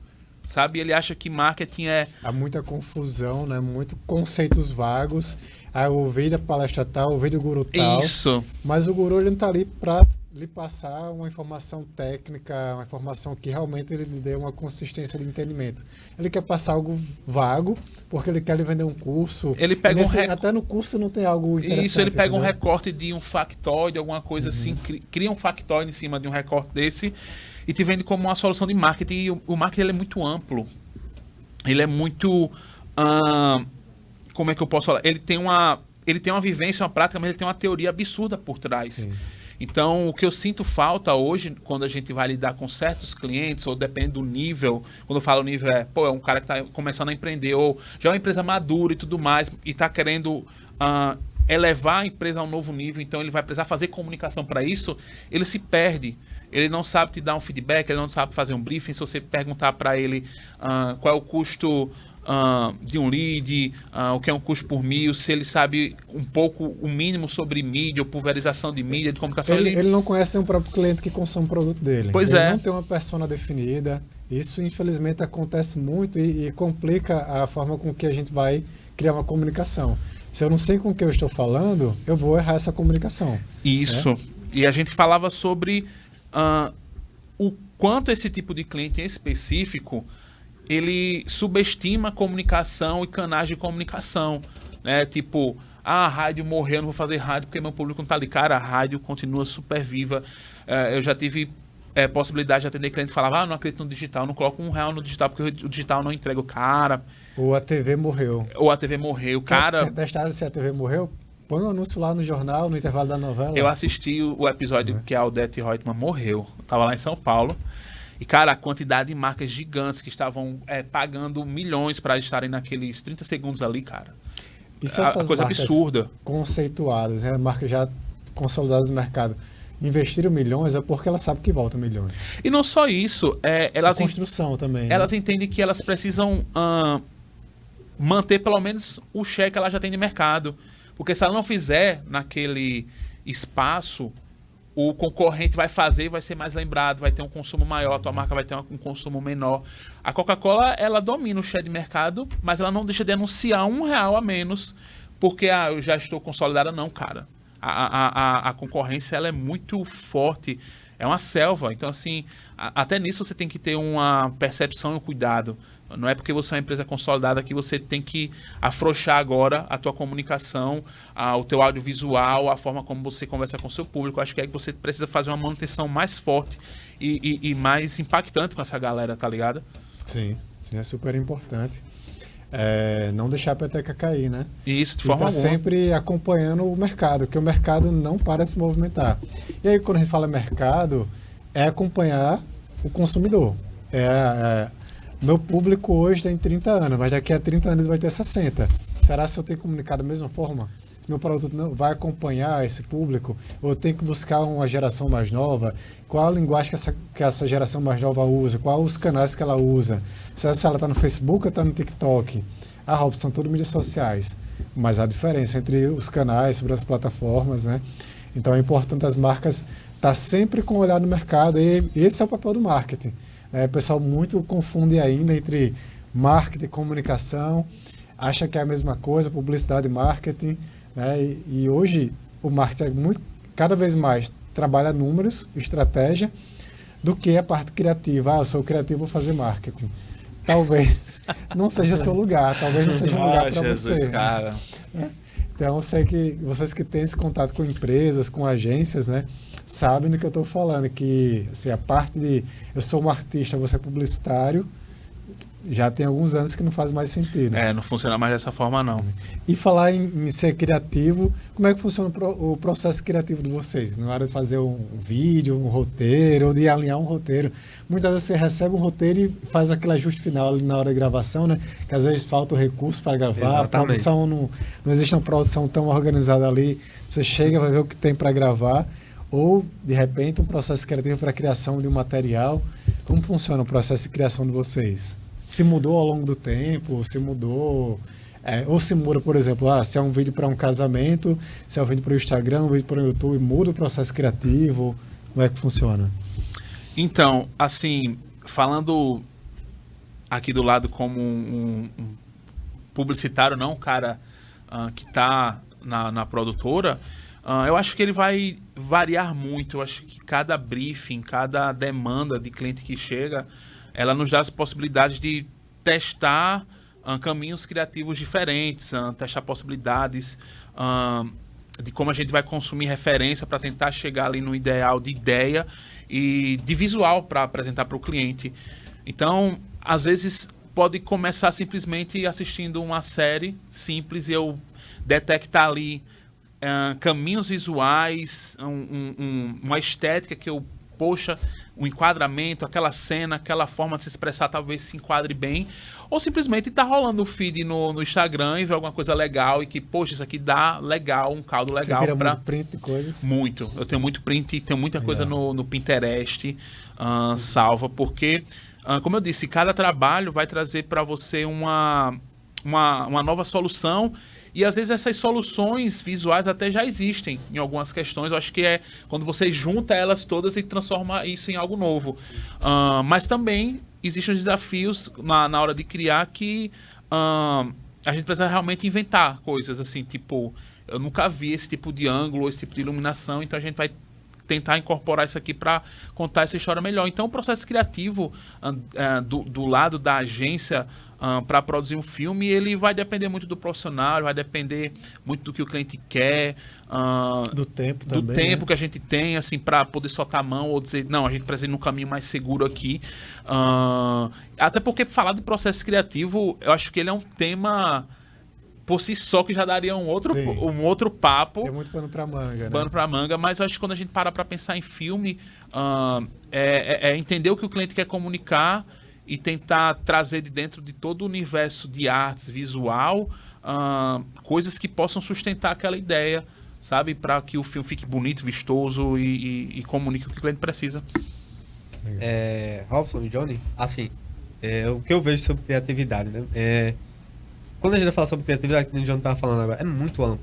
Sabe? Ele acha que marketing Há muita confusão, né? Muitos conceitos vagos. Eu ouvi da palestra tal, ouvi do guru tal. Isso. Mas o guru ele não está ali para lhe passar uma informação técnica, uma informação que realmente ele lhe dê uma consistência de entendimento. Ele quer passar algo vago, porque ele quer lhe vender um curso. Ele pega Até no curso não tem algo interessante. Isso, ele pega entendeu? um recorte de um factoide, alguma coisa assim, cria um factoide em cima de um recorte desse e te vende como uma solução de marketing. E o marketing ele é muito amplo. Ele é muito... como é que eu posso falar? Ele tem uma vivência, uma prática, mas ele tem uma teoria absurda por trás. Sim. Então, o que eu sinto falta hoje, quando a gente vai lidar com certos clientes, ou depende do nível, quando eu falo nível, é um cara que está começando a empreender, ou já é uma empresa madura e tudo mais, e está querendo elevar a empresa a um novo nível, então ele vai precisar fazer comunicação para isso, ele se perde. Ele não sabe te dar um feedback, ele não sabe fazer um briefing. Se você perguntar para ele qual é o custo de um lead, o que é um custo por mil, se ele sabe um pouco o mínimo sobre mídia, ou pulverização de mídia, de comunicação. Ele não conhece o próprio cliente que consome o produto dele. Pois ele é. não tem uma persona definida. Isso, infelizmente, acontece muito e complica a forma com que a gente vai criar uma comunicação. Se eu não sei com o que eu estou falando, eu vou errar essa comunicação. Isso. Né? E a gente falava sobre o quanto esse tipo de cliente em específico ele subestima a comunicação e canais de comunicação, né? Tipo, a rádio morreu, eu não vou fazer rádio porque meu público não tá ali. Cara, a rádio continua super viva. Eu já tive possibilidade de atender cliente que falava, não acredito no digital, não coloco R$1 no digital porque o digital não entrega o cara. Ou a TV morreu. Cara... Quer testar se a TV morreu? Põe um anúncio lá no jornal, no intervalo da novela. Eu assisti o episódio que a Odete Reutemann morreu. Eu tava lá em São Paulo. E, cara, a quantidade de marcas gigantes que estavam pagando milhões para estarem naqueles 30 segundos ali, cara. E se essas coisa marcas absurda. conceituadas, né, marcas já consolidadas no mercado, investiram milhões, é porque elas sabem que volta milhões. E não só isso, elas, Construção também. elas né? entendem que elas precisam manter pelo menos o share que ela já tem de mercado. Porque se ela não fizer naquele espaço, o concorrente vai fazer, vai ser mais lembrado, vai ter um consumo maior, a tua marca vai ter um consumo menor. A Coca-Cola, ela domina o share de mercado, mas ela não deixa de anunciar R$1 a menos, porque eu já estou consolidada. Não, cara. A concorrência, ela é muito forte, é uma selva. Então, assim, até nisso você tem que ter uma percepção e um cuidado. Não é porque você é uma empresa consolidada que você tem que afrouxar agora a tua comunicação, o teu audiovisual, a forma como você conversa com o seu público. Acho que é que você precisa fazer uma manutenção mais forte e mais impactante com essa galera, tá ligado? Sim, é super importante. Não deixar a peteca cair, né? Isso, de E forma tá alguma. sempre acompanhando o mercado, porque o mercado não para de se movimentar. E aí, quando a gente fala mercado, é acompanhar o consumidor. Meu público hoje tem 30 anos, mas daqui a 30 anos vai ter 60. Será se eu tenho comunicado da mesma forma? Se meu produto não vai acompanhar esse público? Ou eu tenho que buscar uma geração mais nova? Qual a linguagem que essa geração mais nova usa? Quais os canais que ela usa? Se ela está no Facebook ou está no TikTok? Robson, são tudo mídias sociais. Mas há diferença entre os canais, sobre as plataformas, né? Então é importante as marcas estar sempre com o olhar no mercado. E esse é o papel do marketing. O pessoal muito confunde ainda entre marketing e comunicação, acha que é a mesma coisa, publicidade e marketing, né? E hoje o marketing cada vez mais trabalha números, estratégia, do que a parte criativa. Eu sou criativo, vou fazer marketing. Talvez não seja seu lugar, talvez não seja um lugar para você. Cara. Então, eu sei que vocês que têm esse contato com empresas, com agências, né, sabem do que eu estou falando, que assim, a parte de eu sou um artista, você é publicitário, já tem alguns anos que não faz mais sentido. Não funciona mais dessa forma, não. E falar em ser criativo, como é que funciona o processo criativo de vocês? Na hora de fazer um vídeo, um roteiro, ou de alinhar um roteiro. Muitas vezes você recebe um roteiro e faz aquele ajuste final ali na hora de gravação, né? Que às vezes falta o recurso para gravar, Exatamente. a produção não existe uma produção tão organizada ali. Você chega, vai ver o que tem para gravar, ou de repente um processo criativo para a criação de um material. Como funciona o processo de criação de vocês? Se mudou ao longo do tempo, se mudou, ou se muda, por exemplo, se é um vídeo para um casamento, se é um vídeo para o Instagram, um vídeo para o YouTube, muda o processo criativo, como é que funciona? Então, assim, falando aqui do lado como um publicitário, não um cara que está na produtora, eu acho que ele vai variar muito. Eu acho que cada briefing, cada demanda de cliente que chega, ela nos dá as possibilidades de testar caminhos criativos diferentes, testar possibilidades de como a gente vai consumir referência para tentar chegar ali no ideal de ideia e de visual para apresentar para o cliente. Então, às vezes, pode começar simplesmente assistindo uma série simples e eu detectar ali caminhos visuais, uma estética que eu, poxa, um enquadramento, aquela cena, aquela forma de se expressar talvez se enquadre bem, ou simplesmente tá rolando o feed no Instagram e ver alguma coisa legal e que, poxa, isso aqui dá legal, um caldo legal. Você tira muito print de coisas? Muito. Eu tenho muito print, tenho muita coisa no Pinterest salva, porque, como eu disse, cada trabalho vai trazer para você uma nova solução. E às vezes essas soluções visuais até já existem em algumas questões. Eu acho que é quando você junta elas todas e transforma isso em algo novo. Mas também existem os desafios na hora de criar que a gente precisa realmente inventar coisas assim, tipo, eu nunca vi esse tipo de ângulo, esse tipo de iluminação, então a gente vai tentar incorporar isso aqui para contar essa história melhor. Então o processo criativo do lado da agência para produzir um filme, ele vai depender muito do profissional, vai depender muito do que o cliente quer, do tempo também, do tempo que a gente tem, assim, para poder soltar a mão ou dizer, não, a gente precisa ir num caminho mais seguro aqui. Até porque falar de processo criativo, eu acho que ele é um tema por si só que já daria um outro Sim. papo. Tem muito pano pra manga, né? Pano pra manga, mas eu acho que quando a gente para pra pensar em filme, é entender o que o cliente quer comunicar e tentar trazer de dentro de todo o universo de artes, visual, coisas que possam sustentar aquela ideia, sabe? Para que o filme fique bonito, vistoso e comunique o que o cliente precisa. Robson e Johnny, assim, o que eu vejo sobre criatividade, né? Quando a gente fala sobre criatividade, que o Johnny estava falando agora, é muito amplo.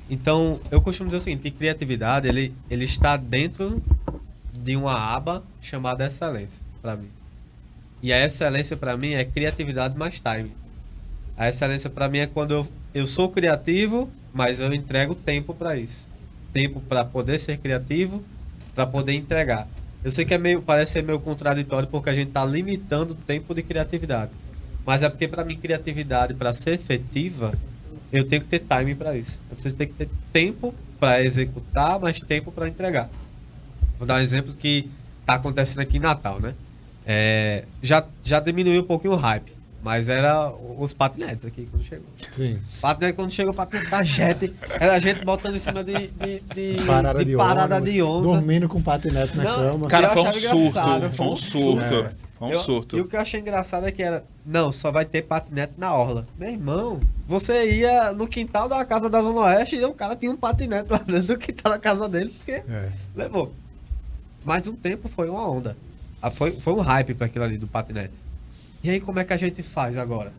Então, eu costumo dizer o seguinte, que criatividade, ele está dentro de uma aba chamada excelência, para mim. E a excelência, para mim, é criatividade mais time. A excelência, para mim, é quando eu sou criativo, mas eu entrego tempo para isso. Tempo para poder ser criativo, para poder entregar. Eu sei que parece ser meio contraditório, porque a gente está limitando o tempo de criatividade. Mas é porque, para mim, criatividade, para ser efetiva, eu tenho que ter time para isso. Eu preciso ter que ter tempo para executar, mas tempo para entregar. Vou dar um exemplo que está acontecendo aqui em Natal, né? Já diminuiu um pouquinho o hype, mas era os patinetes aqui quando chegou. Sim. Patinete, quando chegou o patinete da Jet, era a gente botando em cima de Parada de ônibus. Dormindo com patinete na cama. Cara, Eu foi um achava surto. engraçado, Foi um surto. Foi um surto. E o que eu achei engraçado é que só vai ter patinete na orla. Meu irmão, você ia no quintal da casa da Zona Oeste e o cara tinha um patinete lá dentro do quintal da casa dele, porque levou. Mais um tempo foi uma onda. Foi um hype para aquilo ali do patinete. E aí, como é que a gente faz agora?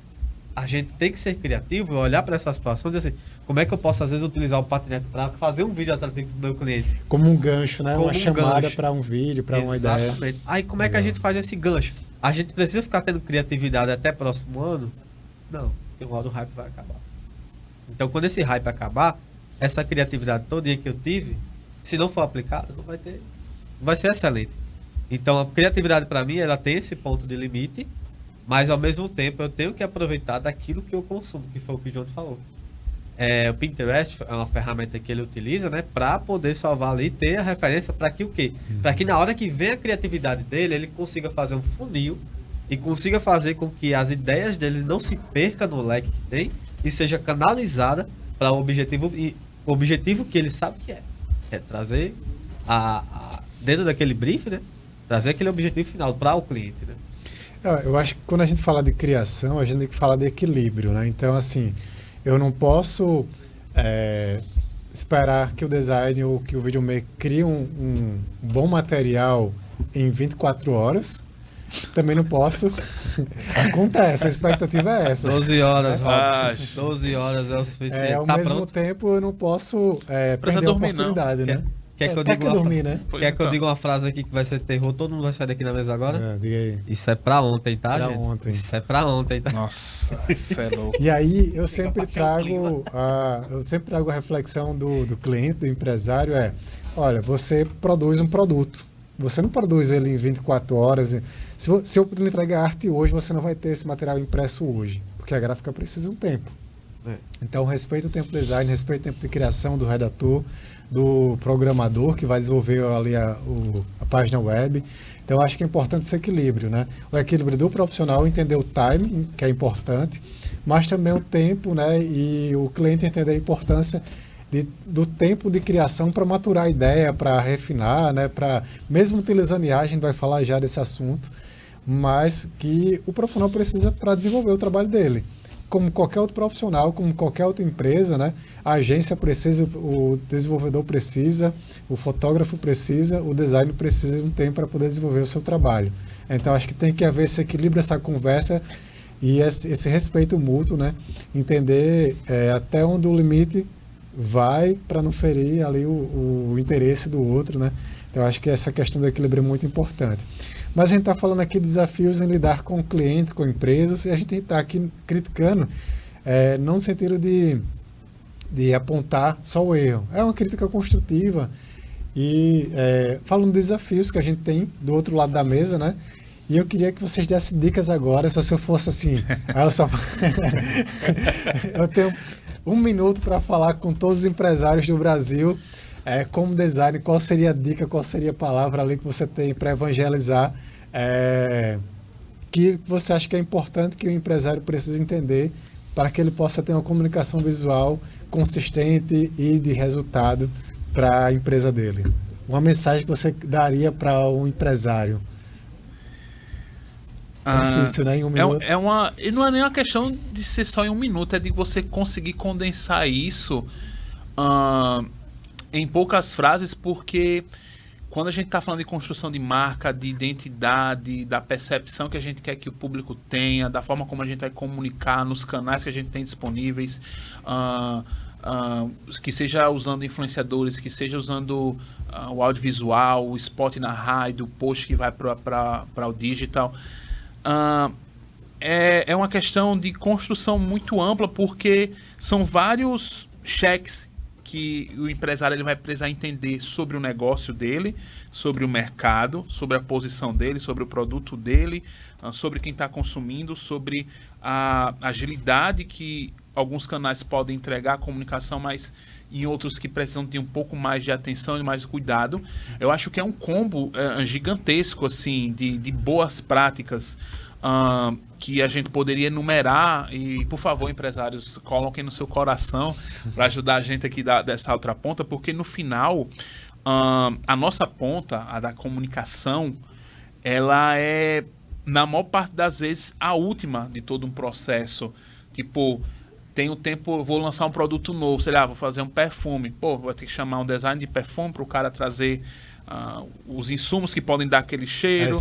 A gente tem que ser criativo, olhar para essa situação e dizer assim, como é que eu posso, às vezes, utilizar o patinete para fazer um vídeo atrativo para o meu cliente? Como um gancho, né? Como uma um chamada gancho. para um vídeo, para uma ideia. Exatamente. Aí, como é que a gente faz esse gancho? A gente precisa ficar tendo criatividade até próximo ano? Não, porque uma hora o hype vai acabar. Então, quando esse hype acabar, essa criatividade toda que eu tive, se não for aplicada, não vai ser excelente. Então, a criatividade, para mim, ela tem esse ponto de limite, mas, ao mesmo tempo, eu tenho que aproveitar daquilo que eu consumo, que foi o que o João falou. O Pinterest é uma ferramenta que ele utiliza, né, para poder salvar ali e ter a referência para que o quê? Para que na hora que vem a criatividade dele, ele consiga fazer um funil e consiga fazer com que as ideias dele não se percam no leque que tem e seja canalizada para o objetivo que ele sabe que é trazer dentro daquele brief, né, trazer aquele objetivo final para o cliente, né? Eu acho que quando a gente fala de criação, a gente tem que falar de equilíbrio, né? Então, assim, eu não posso esperar que o design ou que o videomaker crie um bom material em 24 horas. Também não posso. Acontece, a expectativa é essa. 12 horas, Robson. 12 horas é o suficiente. Ao tá mesmo pronto? tempo, eu não posso perder a oportunidade, né? Quer que eu pra diga que dormir, né? Quer que eu diga uma frase aqui que vai ser terror? Todo mundo vai sair daqui na mesa agora? Diga aí. Isso é pra ontem, tá, Pra gente? ontem. Isso é pra ontem, tá? Nossa, isso é louco. E aí eu sempre trago a reflexão do cliente, do empresário, olha, você produz um produto. Você não produz ele em 24 horas. Se eu entregar arte hoje, você não vai ter esse material impresso hoje, porque a gráfica precisa de um tempo. Então, respeita o tempo de design, respeita o tempo de criação do redator, do programador que vai desenvolver ali a página web. Então, acho que é importante esse equilíbrio, né? O equilíbrio do profissional, entender o time, que é importante, mas também o tempo, né? E o cliente entender a importância do tempo de criação para maturar a ideia, para refinar, né? Mesmo utilizando IA, a gente vai falar já desse assunto, mas que o profissional precisa para desenvolver o trabalho dele. Como qualquer outro profissional, como qualquer outra empresa, né? A agência precisa, o desenvolvedor precisa, o fotógrafo precisa, o designer precisa de um tempo para poder desenvolver o seu trabalho. Então, acho que tem que haver esse equilíbrio, essa conversa e esse respeito mútuo, né? Entender até onde o limite vai para não ferir ali o interesse do outro, né? Então, acho que essa questão do equilíbrio é muito importante. Mas a gente está falando aqui de desafios em lidar com clientes, com empresas, e a gente está aqui criticando, não no sentido de apontar só o erro. É uma crítica construtiva e falando de desafios que a gente tem do outro lado da mesa, né? E eu queria que vocês dessem dicas agora, se eu fosse assim, eu tenho 1 minuto para falar com todos os empresários do Brasil. Como design, qual seria a dica, qual seria a palavra ali que você tem para evangelizar, que você acha que é importante que o empresário precisa entender para que ele possa ter uma comunicação visual consistente e de resultado para a empresa dele? Uma mensagem que você daria para um empresário? Difícil, né? Em um minuto. E não é nem uma questão de ser só em um minuto, é de você conseguir condensar isso em poucas frases, porque quando a gente está falando de construção de marca, de identidade, da percepção que a gente quer que o público tenha, da forma como a gente vai comunicar nos canais que a gente tem disponíveis, que seja usando influenciadores, que seja usando o audiovisual, o spot na rádio, o post que vai para o digital, é uma questão de construção muito ampla, porque são vários cheques que o empresário ele vai precisar entender sobre o negócio dele, sobre o mercado, sobre a posição dele, sobre o produto dele, sobre quem está consumindo, sobre a agilidade que alguns canais podem entregar a comunicação, mas em outros que precisam ter um pouco mais de atenção e mais cuidado. Eu acho que é um combo gigantesco assim, de boas práticas que a gente poderia enumerar. E, por favor, empresários, coloquem no seu coração para ajudar a gente aqui dessa outra ponta, porque no final, a nossa ponta, a da comunicação, ela é, na maior parte das vezes, a última de todo um processo. Tipo, tenho tempo, vou lançar um produto novo, sei lá, vou fazer um perfume. Pô, vou ter que chamar um design de perfume para o cara trazer os insumos que podem dar aquele cheiro,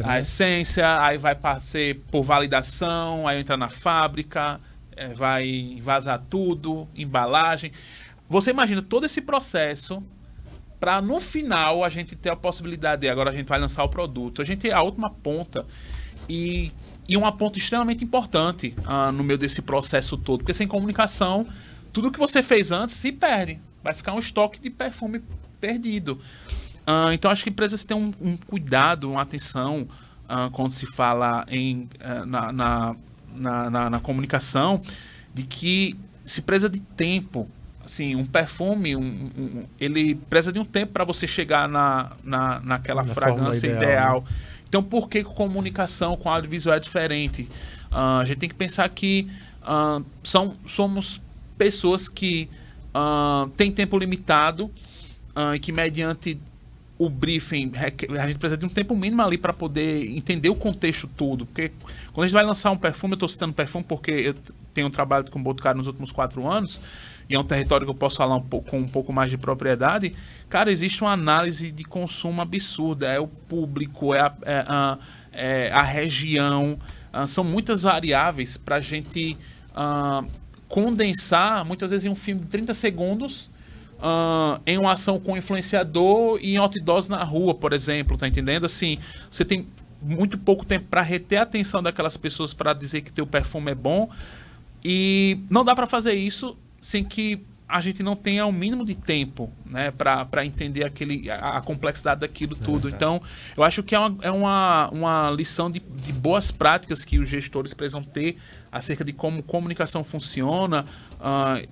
a essência, aí vai passar por validação, aí entra na fábrica, vai vazar tudo, embalagem. Você imagina todo esse processo para no final a gente ter a possibilidade de agora a gente vai lançar o produto. A gente é a última ponta e uma ponta extremamente importante no meio desse processo todo, porque sem comunicação, tudo que você fez antes se perde. Vai ficar um estoque de perfume perdido. Então, acho que empresas têm um cuidado, uma atenção quando se fala na comunicação, de que se precisa de tempo. Assim, um perfume, ele precisa de um tempo para você chegar naquela fragrância ideal. Né? Então, por que comunicação com audiovisual é diferente? A gente tem que pensar que somos pessoas que têm tempo limitado e que, mediante o briefing, a gente precisa de um tempo mínimo ali para poder entender o contexto todo. Porque quando a gente vai lançar um perfume, eu estou citando perfume porque eu tenho trabalhado com Boticário nos últimos 4 anos, e é um território que eu posso falar com um pouco mais de propriedade. Cara, existe uma análise de consumo absurda. É o público, é a região. São muitas variáveis para a gente condensar, muitas vezes em um filme de 30 segundos, em uma ação com influenciador e em outdoors na rua, por exemplo, tá entendendo? Assim, você tem muito pouco tempo para reter a atenção daquelas pessoas para dizer que teu perfume é bom, e não dá para fazer isso sem que a gente não tenha o mínimo de tempo, né, para entender a complexidade daquilo tudo. Então, eu acho que é uma lição de boas práticas que os gestores precisam ter acerca de como comunicação funciona,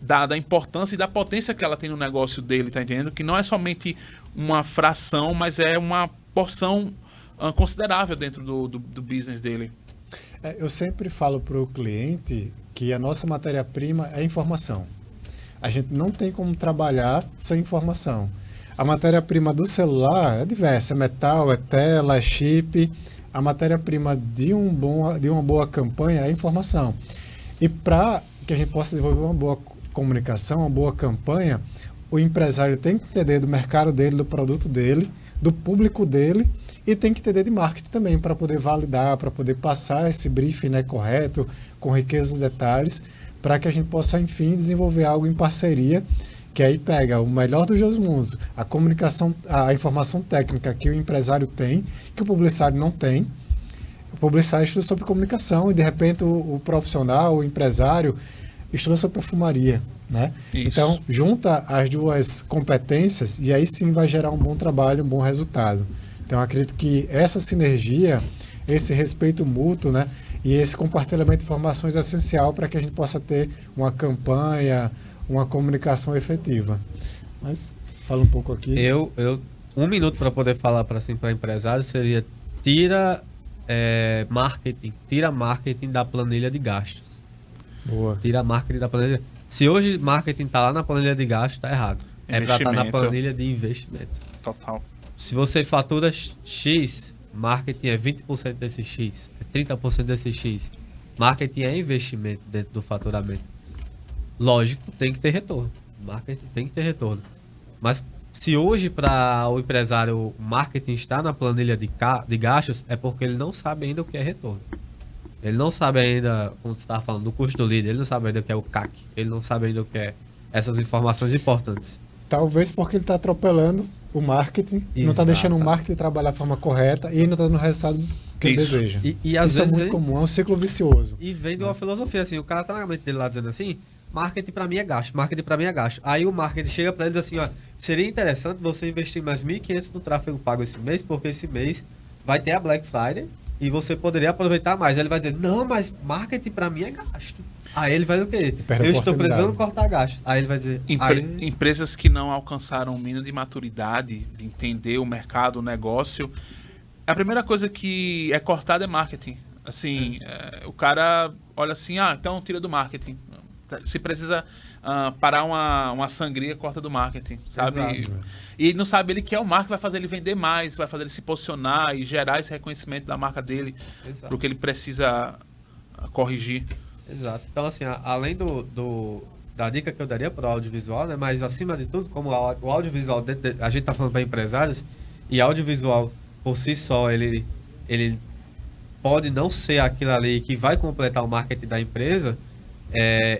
da importância e da potência que ela tem no negócio dele, tá entendendo? Que não é somente uma fração, mas é uma porção considerável dentro do business dele. Eu sempre falo para o cliente que a nossa matéria-prima é informação. A gente não tem como trabalhar sem informação. A matéria-prima do celular é diversa, é metal, é tela, é chip. A matéria-prima de uma boa campanha é informação. E para que a gente possa desenvolver uma boa comunicação, uma boa campanha, o empresário tem que entender do mercado dele, do produto dele, do público dele, e tem que entender de marketing também, para poder validar, para poder passar esse briefing, né, correto, com riqueza de detalhes, para que a gente possa, enfim, desenvolver algo em parceria, que aí pega o melhor dos dois mundos, a comunicação, a informação técnica que o empresário tem, que o publicitário não tem. O publicitário estuda sobre comunicação e, de repente, o profissional, o empresário, estuda sobre perfumaria, né? Isso. Então, junta as duas competências e aí sim vai gerar um bom trabalho, um bom resultado. Então, eu acredito que essa sinergia, esse respeito mútuo, né, e esse compartilhamento de informações é essencial para que a gente possa ter uma campanha, uma comunicação efetiva. Mas fala um pouco aqui. Um minuto para poder falar para empresário seria: tira marketing da planilha de gastos. Boa. Tira marketing da planilha. Se hoje marketing tá lá na planilha de gasto, tá errado. É pra estar na planilha de investimentos. Total. Se você fatura X, marketing é 20% desse X, é 30% desse X. Marketing é investimento dentro do faturamento. Lógico, tem que ter retorno. Marketing tem que ter retorno. Mas se hoje para o empresário o marketing está na planilha de gastos, é porque ele não sabe ainda o que é retorno. Ele não sabe ainda, como você estava falando, do custo do lead, ele não sabe ainda o que é o CAC, ele não sabe ainda o que é essas informações importantes. Talvez porque ele está atropelando o marketing, não está deixando o marketing trabalhar da forma correta e ainda está dando o resultado que ele deseja. E às Isso vezes é muito comum, é um ciclo vicioso. E vem de uma filosofia assim, o cara tá na mente dele lá dizendo assim, marketing para mim é gasto, marketing para mim é gasto. Aí o marketing chega para ele e diz assim, ó, seria interessante você investir mais 1.500 no tráfego pago esse mês, porque esse mês vai ter a Black Friday e você poderia aproveitar mais. Aí ele vai dizer, não, mas marketing para mim é gasto. Aí ele vai o quê? Eu estou precisando cortar gasto. Aí ele vai dizer... Empresas que não alcançaram o mínimo de maturidade, de entender o mercado, o negócio, a primeira coisa que é cortada é marketing. Assim, o cara olha assim, então tira do marketing. Se precisa parar uma sangria, corta do marketing, sabe? E não sabe ele que é o marketing, vai fazer ele vender mais, vai fazer ele se posicionar e gerar esse reconhecimento da marca dele, pro que ele precisa corrigir. Exato. Então, assim, além da dica que eu daria para o audiovisual, né, mas acima de tudo, como o audiovisual, a gente está falando para empresários, e audiovisual por si só, ele pode não ser aquilo ali que vai completar o marketing da empresa,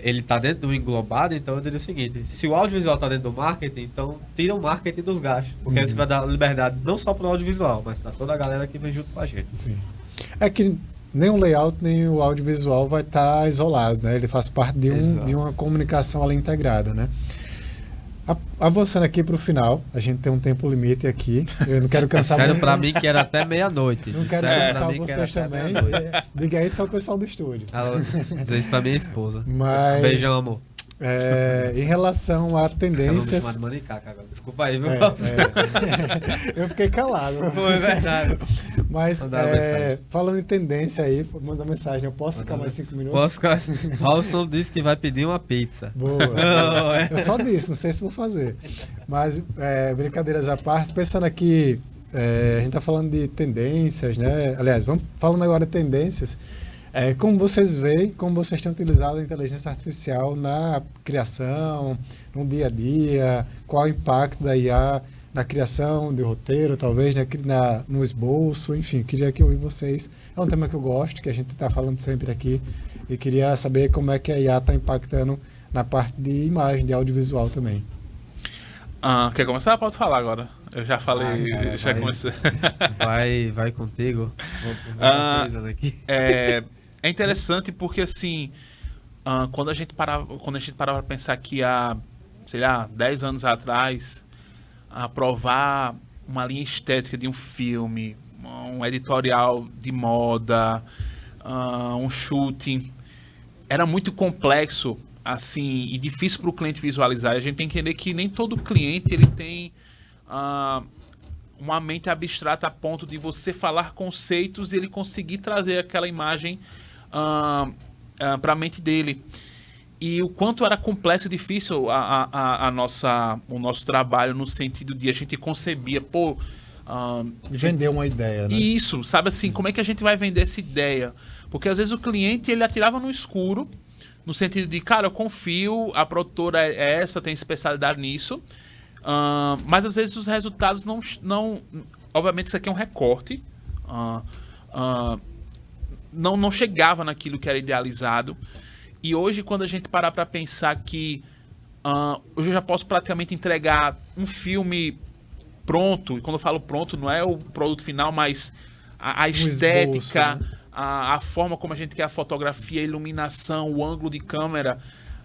ele está dentro do englobado, então eu diria o seguinte, se o audiovisual está dentro do marketing, então tira o marketing dos gastos, porque isso vai dar liberdade não só para o audiovisual, mas para toda a galera que vem junto com a gente. Sim. É que nem o layout, nem o audiovisual vai estar isolado, né? Ele faz parte de uma comunicação ali integrada, né? Avançando aqui para o final, a gente tem um tempo limite aqui. Eu não quero cansar... Sério, para mim que era até meia-noite. Não quero cansar vocês também. Diga isso ao pessoal do estúdio. Dizer isso para minha esposa. Mas, beijão, amor. Em relação a tendências... Você de manicaca agora. Desculpa aí, meu Eu fiquei calado. Foi verdade. Mas, falando em tendência aí, manda mensagem. Eu posso ficar mais 5 minutos? Posso ficar. Robson disse que vai pedir uma pizza. Boa. Eu só disse, não sei se vou fazer. Mas, brincadeiras à parte, pensando aqui, a gente está falando de tendências, né? Aliás, vamos falando agora de tendências. Como vocês veem, como vocês têm utilizado a inteligência artificial na criação, no dia a dia, qual o impacto da IA na criação de roteiro, talvez, né, no esboço, enfim, queria que eu ouvir vocês. É um tema que eu gosto, que a gente está falando sempre aqui, e queria saber como é que a IA está impactando na parte de imagem, de audiovisual também. Quer começar? Pode falar agora. Eu já falei, comecei. Vai contigo. Aqui. É interessante porque, assim, quando a gente parava para pensar que há, sei lá, 10 anos atrás, aprovar uma linha estética de um filme, um editorial de moda, um shooting, era muito complexo, assim, e difícil para o cliente visualizar. A gente tem que entender que nem todo cliente ele tem uma mente abstrata a ponto de você falar conceitos e ele conseguir trazer aquela imagem para a mente dele. E o quanto era complexo e difícil o nosso trabalho, no sentido de a gente concebia, vender uma ideia, né? Isso, sabe assim, como é que a gente vai vender essa ideia? Porque às vezes o cliente, ele atirava no escuro, no sentido de, cara, eu confio, a produtora é essa, tem especialidade nisso, mas às vezes os resultados não obviamente isso aqui é um recorte, não chegava naquilo que era idealizado. E hoje, quando a gente parar para pensar que hoje eu já posso praticamente entregar um filme pronto, e quando eu falo pronto, não é o produto final, mas a estética, esboço, né? a forma como a gente quer a fotografia, a iluminação, o ângulo de câmera,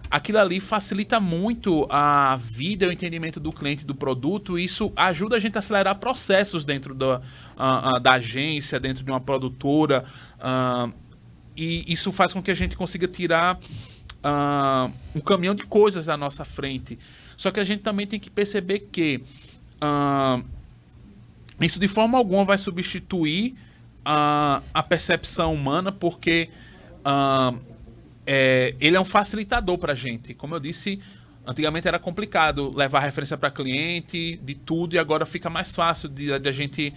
aquilo ali facilita muito a vida e o entendimento do cliente do produto, e isso ajuda a gente a acelerar processos dentro da agência, dentro de uma produtora, e isso faz com que a gente consiga tirar um caminhão de coisas à nossa frente. Só que a gente também tem que perceber que isso de forma alguma vai substituir a percepção humana, porque ele é um facilitador para a gente. Como eu disse, antigamente era complicado levar referência para cliente de tudo, e agora fica mais fácil de a gente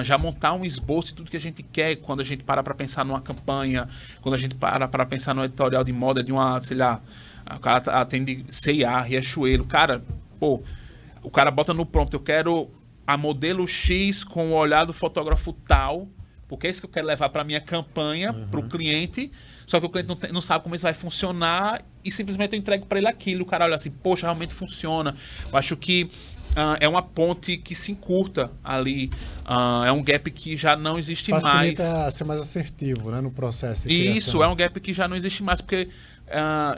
já montar um esboço de tudo que a gente quer quando a gente para pensar numa campanha, quando a gente para pensar no editorial de moda de uma, sei lá, o cara atende C&A, Riachuelo. Cara, pô, o cara bota no prompt, eu quero a modelo X com o olhar do fotógrafo tal, porque é isso que eu quero levar para minha campanha, para o cliente. Só que o cliente não sabe como isso vai funcionar e simplesmente eu entrego para ele aquilo. O cara olha assim, poxa, realmente funciona. Eu acho que é uma ponte que se encurta ali. É um gap que já não existe mais. Facilita a ser mais assertivo, né, no processo de criação. Isso, é um gap que já não existe mais, porque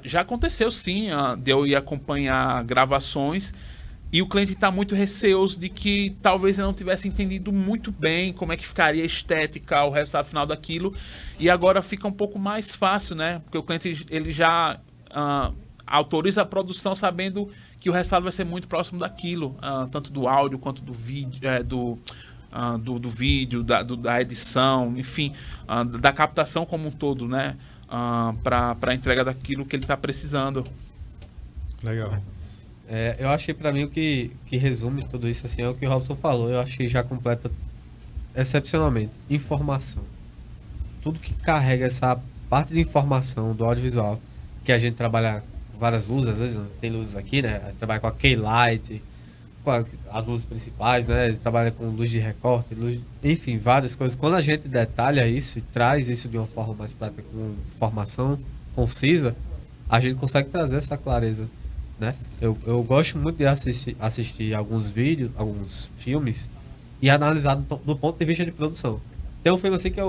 já aconteceu sim de eu ir acompanhar gravações e o cliente está muito receoso de que talvez ele não tivesse entendido muito bem como é que ficaria a estética, o resultado final daquilo. E agora fica um pouco mais fácil, né? Porque o cliente ele já autoriza a produção sabendo que o resultado vai ser muito próximo daquilo, tanto do áudio quanto do vídeo, do vídeo, da edição, enfim, da captação como um todo, né? Para a entrega daquilo que ele está precisando. Legal. Eu acho que para mim o que resume tudo isso assim, é o que o Robson falou. Eu acho que já completa excepcionalmente. Informação. Tudo que carrega essa parte de informação do audiovisual, que a gente trabalha com várias luzes, às vezes tem luzes aqui, né? A gente trabalha com a K-Light, com as luzes principais, né? A gente trabalha com luz de recorte, enfim, várias coisas. Quando a gente detalha isso e traz isso de uma forma mais prática, com informação concisa, a gente consegue trazer essa clareza. Né? Eu gosto muito de assistir alguns vídeos, alguns filmes e analisar do ponto de vista de produção. Tem um filme assim que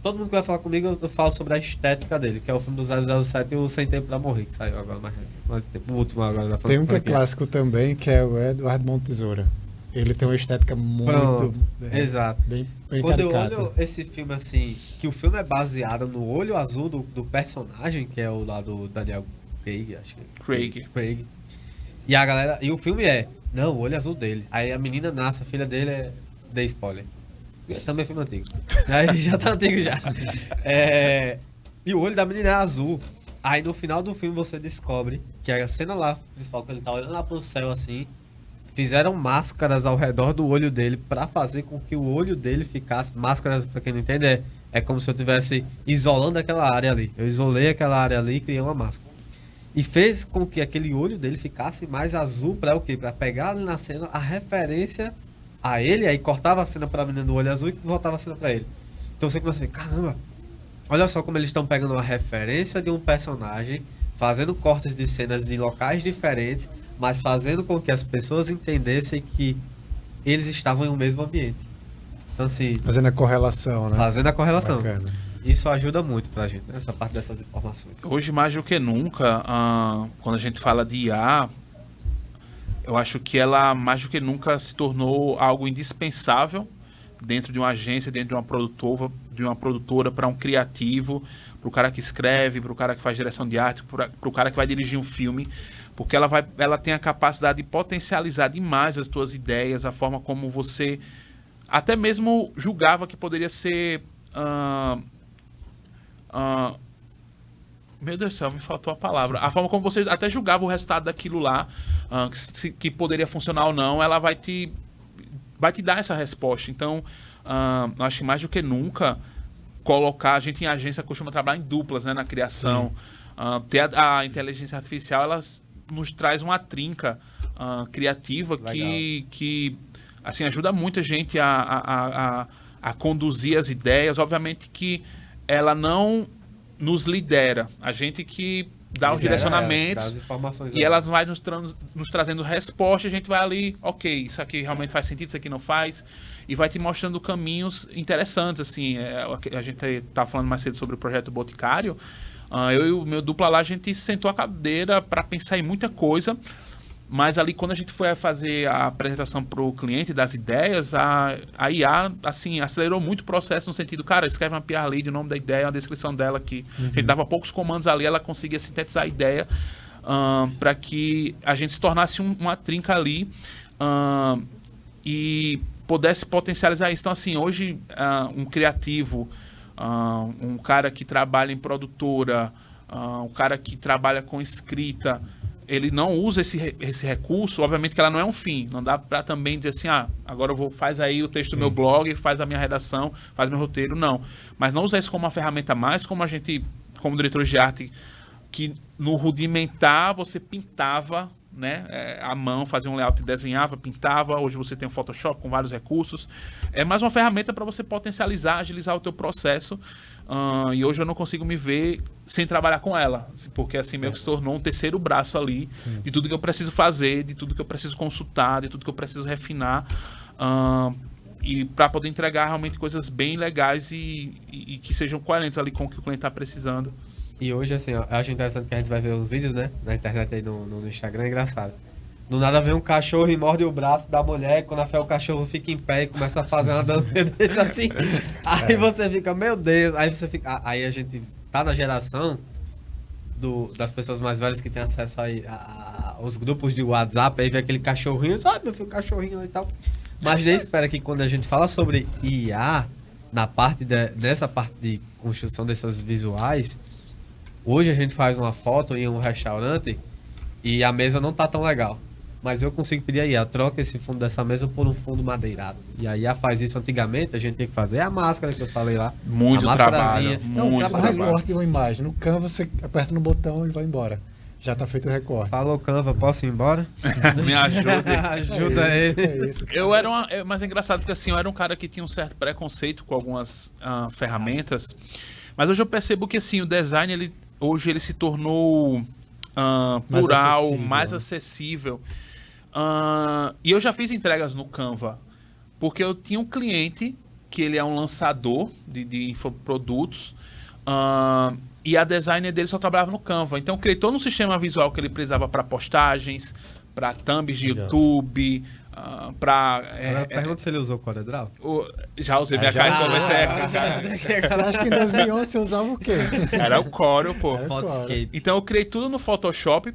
todo mundo que vai falar comigo, eu falo sobre a estética dele, que é o filme do 007 e o Sem Tempo pra Morrer, que saiu agora, o último agora. Tem um que é clássico também, que é o Eduardo Montesoura. Ele tem uma estética muito... exato. Bem Quando caricata. eu olho esse filme assim, que o filme é baseado no olho azul do personagem, que é o lá do Daniel Craig, acho que Craig. E a galera, e o filme não, o olho azul dele. Aí a menina nasce, a filha dele dei spoiler. Também é filme antigo. Aí já tá antigo já. E o olho da menina é azul. Aí no final do filme você descobre que a cena lá principal, que ele tá olhando lá pro céu assim, fizeram máscaras ao redor do olho dele pra fazer com que o olho dele ficasse. Máscaras, pra quem não entende, é como se eu estivesse isolando aquela área ali. Eu isolei aquela área ali e criei uma máscara. E fez com que aquele olho dele ficasse mais azul para o quê? Para pegar ali na cena a referência a ele, aí cortava a cena para a menina do olho azul e voltava a cena para ele. Então você começa assim, caramba, olha só como eles estão pegando uma referência de um personagem, fazendo cortes de cenas de locais diferentes, mas fazendo com que as pessoas entendessem que eles estavam em um mesmo ambiente. Então assim... Fazendo a correlação, né? Fazendo a correlação. Bacana. Isso ajuda muito pra gente, né? Essa parte dessas informações. Hoje, mais do que nunca, quando a gente fala de IA, eu acho que ela, mais do que nunca, se tornou algo indispensável dentro de uma agência, dentro de uma produtora para um criativo, para o cara que escreve, para o cara que faz direção de arte, para o cara que vai dirigir um filme, porque ela tem a capacidade de potencializar demais as tuas ideias, a forma como você até mesmo julgava que poderia ser... meu Deus do céu, me faltou a palavra. A forma como você até julgava o resultado daquilo lá, que poderia funcionar ou não, ela vai te dar essa resposta. Então, acho que mais do que nunca, a gente em agência costuma trabalhar em duplas, né, na criação. Ter a inteligência artificial, ela nos traz uma trinca criativa que assim, ajuda muita gente a conduzir as ideias. Obviamente que ela não nos lidera, a gente que dá os direcionamentos, dá as informações e elas vai nos trazendo respostas, a gente vai ali, ok, isso aqui realmente faz sentido, isso aqui não faz, e vai te mostrando caminhos interessantes, assim. A gente tá falando mais cedo sobre o projeto Boticário, eu e o meu dupla lá, a gente sentou a cadeira para pensar em muita coisa, mas ali quando a gente foi fazer a apresentação para o cliente das ideias, a IA, assim, acelerou muito o processo no sentido, cara, escreve uma PR lead, o nome da ideia, uma descrição dela que a gente dava poucos comandos ali, ela conseguia sintetizar a ideia para que a gente se tornasse uma trinca ali e pudesse potencializar isso. Então, assim, hoje um criativo, um cara que trabalha em produtora, o cara que trabalha com escrita, ele não usa esse recurso, obviamente que ela não é um fim. Não dá para também dizer assim, agora faz aí o texto do meu blog, faz a minha redação, faz meu roteiro, não. Mas não usar isso como uma ferramenta mais, como a gente, como diretores de arte, que no rudimentar você pintava, né, à mão, fazia um layout, desenhava, pintava. Hoje você tem o Photoshop com vários recursos. É mais uma ferramenta para você potencializar, agilizar o teu processo. E hoje eu não consigo me ver sem trabalhar com ela, porque assim meio que se tornou um terceiro braço ali, de tudo que eu preciso fazer, de tudo que eu preciso consultar, de tudo que eu preciso refinar, e para poder entregar realmente coisas bem legais e que sejam coerentes ali com o que o cliente está precisando. E hoje, assim, eu acho interessante que a gente vai ver os vídeos, né, na internet aí no Instagram, é engraçado. Do nada vem um cachorro e morde o braço da mulher, e quando a fé o cachorro fica em pé e começa a fazer uma dança dele assim. Aí você fica, meu Deus, aí a gente tá na geração das pessoas mais velhas que tem acesso aí aos grupos de WhatsApp, aí vê aquele cachorrinho, sabe, meu filho, cachorrinho e tal. Mas nem espera que quando a gente fala sobre IA, nessa parte de construção dessas visuais, hoje a gente faz uma foto em um restaurante e a mesa não tá tão legal. Mas eu consigo pedir aí, troca esse fundo dessa mesa por um fundo madeirado. E aí faz isso antigamente, a gente tem que fazer a máscara que eu falei lá. Muito trabalho. Não, recorte de uma imagem. No Canva você aperta no botão e vai embora. Já tá feito o recorte. Falou, Canva, posso ir embora? Me ajuda. Ajuda ele. É isso. Mas é engraçado porque assim, eu era um cara que tinha um certo preconceito com algumas ferramentas. Mas hoje eu percebo que assim, o design, hoje ele se tornou plural, mais acessível. E eu já fiz entregas no Canva, porque eu tinha um cliente que ele é um lançador de infoprodutos, e a designer dele só trabalhava no Canva. Então eu criei todo um sistema visual que ele precisava para postagens, para thumbs de YouTube, pergunta se ele usou CorelDRAW. Já usei minha cara de conversa. Você acha que em 2011 você usava o quê? Era o Corel, pô. Photoscape. Então eu criei tudo no Photoshop,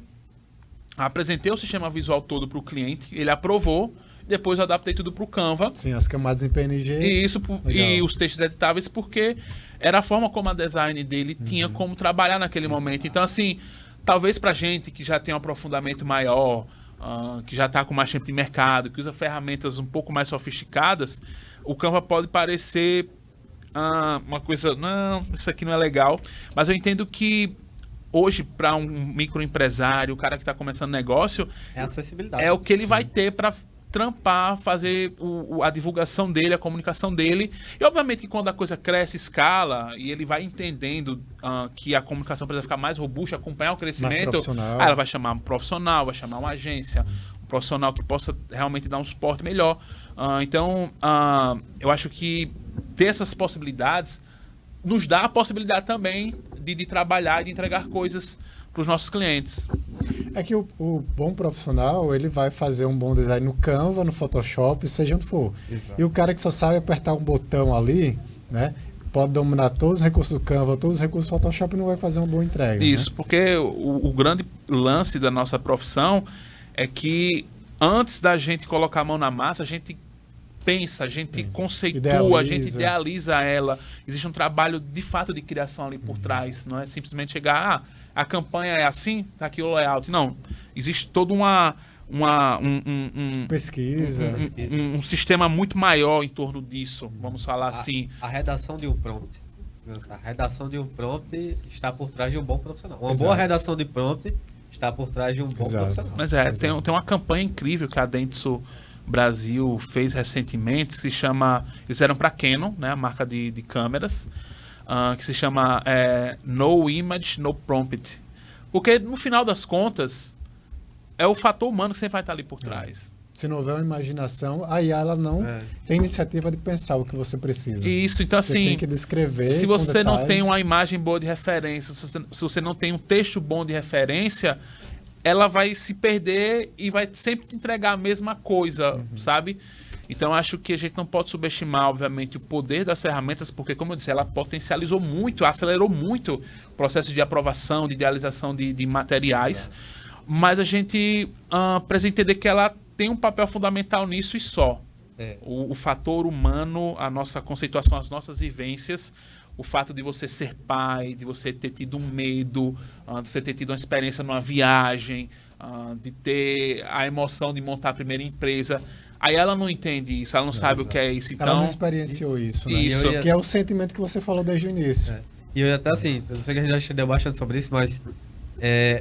apresentei o sistema visual todo para o cliente, ele aprovou, depois eu adaptei tudo para o Canva. Sim, as camadas em PNG. E os textos editáveis, porque era a forma como a design dele tinha como trabalhar naquele momento. Então, assim, talvez pra gente que já tem um aprofundamento maior, que já está com mais tempo de mercado, que usa ferramentas um pouco mais sofisticadas, o Canva pode parecer uma coisa, não, isso aqui não é legal. Mas eu entendo que hoje, para um microempresário, o cara que está começando negócio, é acessibilidade. É o que ele vai ter para trampar, fazer a divulgação dele, a comunicação dele. E obviamente que quando a coisa cresce, escala, e ele vai entendendo que a comunicação precisa ficar mais robusta, acompanhar o crescimento, ela vai chamar um profissional, vai chamar uma agência, um profissional que possa realmente dar um suporte melhor. Então, eu acho que ter essas possibilidades nos dá a possibilidade também de trabalhar e de entregar coisas para os nossos clientes. É que o bom profissional, ele vai fazer um bom design no Canva, no Photoshop, seja onde for. Exato. E o cara que só sabe apertar um botão ali, né, pode dominar todos os recursos do Canva, todos os recursos do Photoshop e não vai fazer uma boa entrega. Isso, né? Porque o grande lance da nossa profissão é que antes da gente colocar a mão na massa, a gente pensa, a gente conceitua, a gente idealiza ela. Existe um trabalho de fato de criação ali por trás. Não é simplesmente chegar, a campanha é assim, tá aqui o layout. Não, existe todo pesquisa. Um sistema muito maior em torno disso, vamos falar assim. A redação de um prompt. A redação de um prompt está por trás de um bom profissional. Uma boa redação de prompt está por trás de um bom profissional. Mas tem uma campanha incrível que a Dentsu Brasil fez recentemente, se chama, eles fizeram para Canon, né, a marca de câmeras, que se chama No Image, No Prompt. Porque no final das contas é o fator humano que sempre vai estar ali por trás. Se não houver uma imaginação, a IA ela não tem iniciativa de pensar o que você precisa. Isso, então você assim, tem que descrever. Se você não tem uma imagem boa de referência, se você não tem um texto bom de referência, ela vai se perder e vai sempre te entregar a mesma coisa, sabe? Então, acho que a gente não pode subestimar, obviamente, o poder das ferramentas, porque, como eu disse, ela potencializou muito, acelerou muito o processo de aprovação, de idealização de materiais. Exato. Mas a gente precisa entender que ela tem um papel fundamental nisso e só. O fator humano, a nossa conceituação, as nossas vivências, o fato de você ser pai, de você ter tido um medo, de você ter tido uma experiência numa viagem, de ter a emoção de montar a primeira empresa. Aí ela não entende isso, ela não sabe o que é isso. Então, ela não experienciou isso, né? Isso. Que é o sentimento que você falou desde o início. E eu até assim, eu sei que a gente já deu bastante sobre isso, mas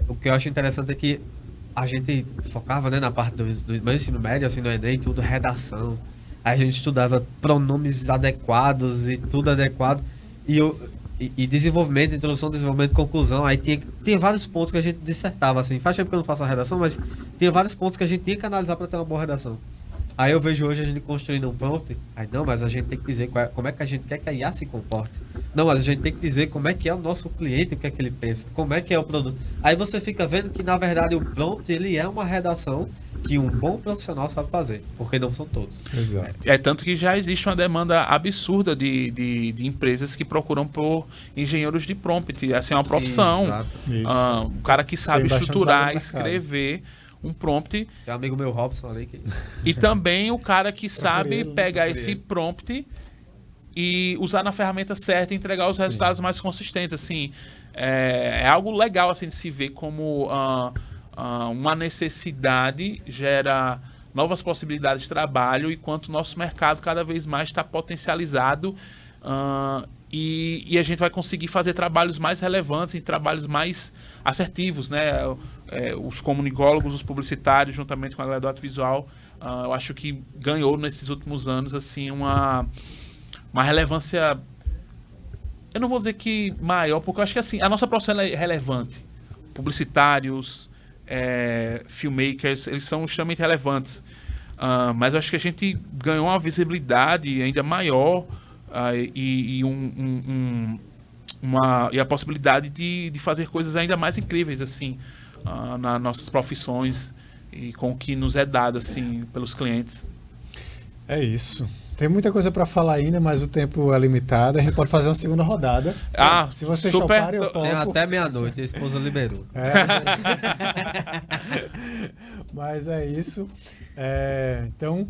o que eu acho interessante é que a gente focava, né, na parte do ensino médio, assim, no Enem e tudo, redação. Aí a gente estudava pronomes adequados e tudo adequado. E desenvolvimento, introdução, desenvolvimento, conclusão. Aí tinha vários pontos que a gente dissertava, assim. Faz tempo que eu não faço a redação, mas tinha vários pontos que a gente tinha que analisar para ter uma boa redação. Aí eu vejo hoje a gente construindo um prompt. Aí não, mas a gente tem que dizer como é que a gente quer que a IA se comporte. Não, mas a gente tem que dizer como é que é o nosso cliente, o que é que ele pensa, como é que é o produto. Aí você fica vendo que, na verdade, o prompt, ele é uma redação que um bom profissional sabe fazer, porque não são todos. Exato. É tanto que já existe uma demanda absurda de empresas que procuram por engenheiros de prompt. Assim, é uma profissão. Exato. Um cara que sabe Tem bastante estruturar, vaga no mercado. escrever um prompt. Tem um amigo meu, Robson, ali, que... E também o cara que sabe ele, pegar esse prompt e usar na ferramenta certa e entregar os resultados mais consistentes. Assim, é algo legal assim, de se ver como uma necessidade gera novas possibilidades de trabalho, enquanto o nosso mercado cada vez mais está potencializado e a gente vai conseguir fazer trabalhos mais relevantes e trabalhos mais assertivos, né? Os comunicólogos, os publicitários, juntamente com a galera do audiovisual, eu acho que ganhou nesses últimos anos assim uma relevância, eu não vou dizer que maior, porque eu acho que assim, a nossa profissão é relevante. Publicitários, filmmakers, eles são extremamente relevantes. Mas eu acho que a gente ganhou uma visibilidade ainda maior e a possibilidade de fazer coisas ainda mais incríveis assim, nas nossas profissões e com o que nos é dado assim, pelos clientes. É isso. Tem muita coisa para falar ainda, mas o tempo é limitado. A gente pode fazer uma segunda rodada. Se você super. chopar, eu topo. Tem até meia-noite, a esposa liberou. Mas é isso. Então,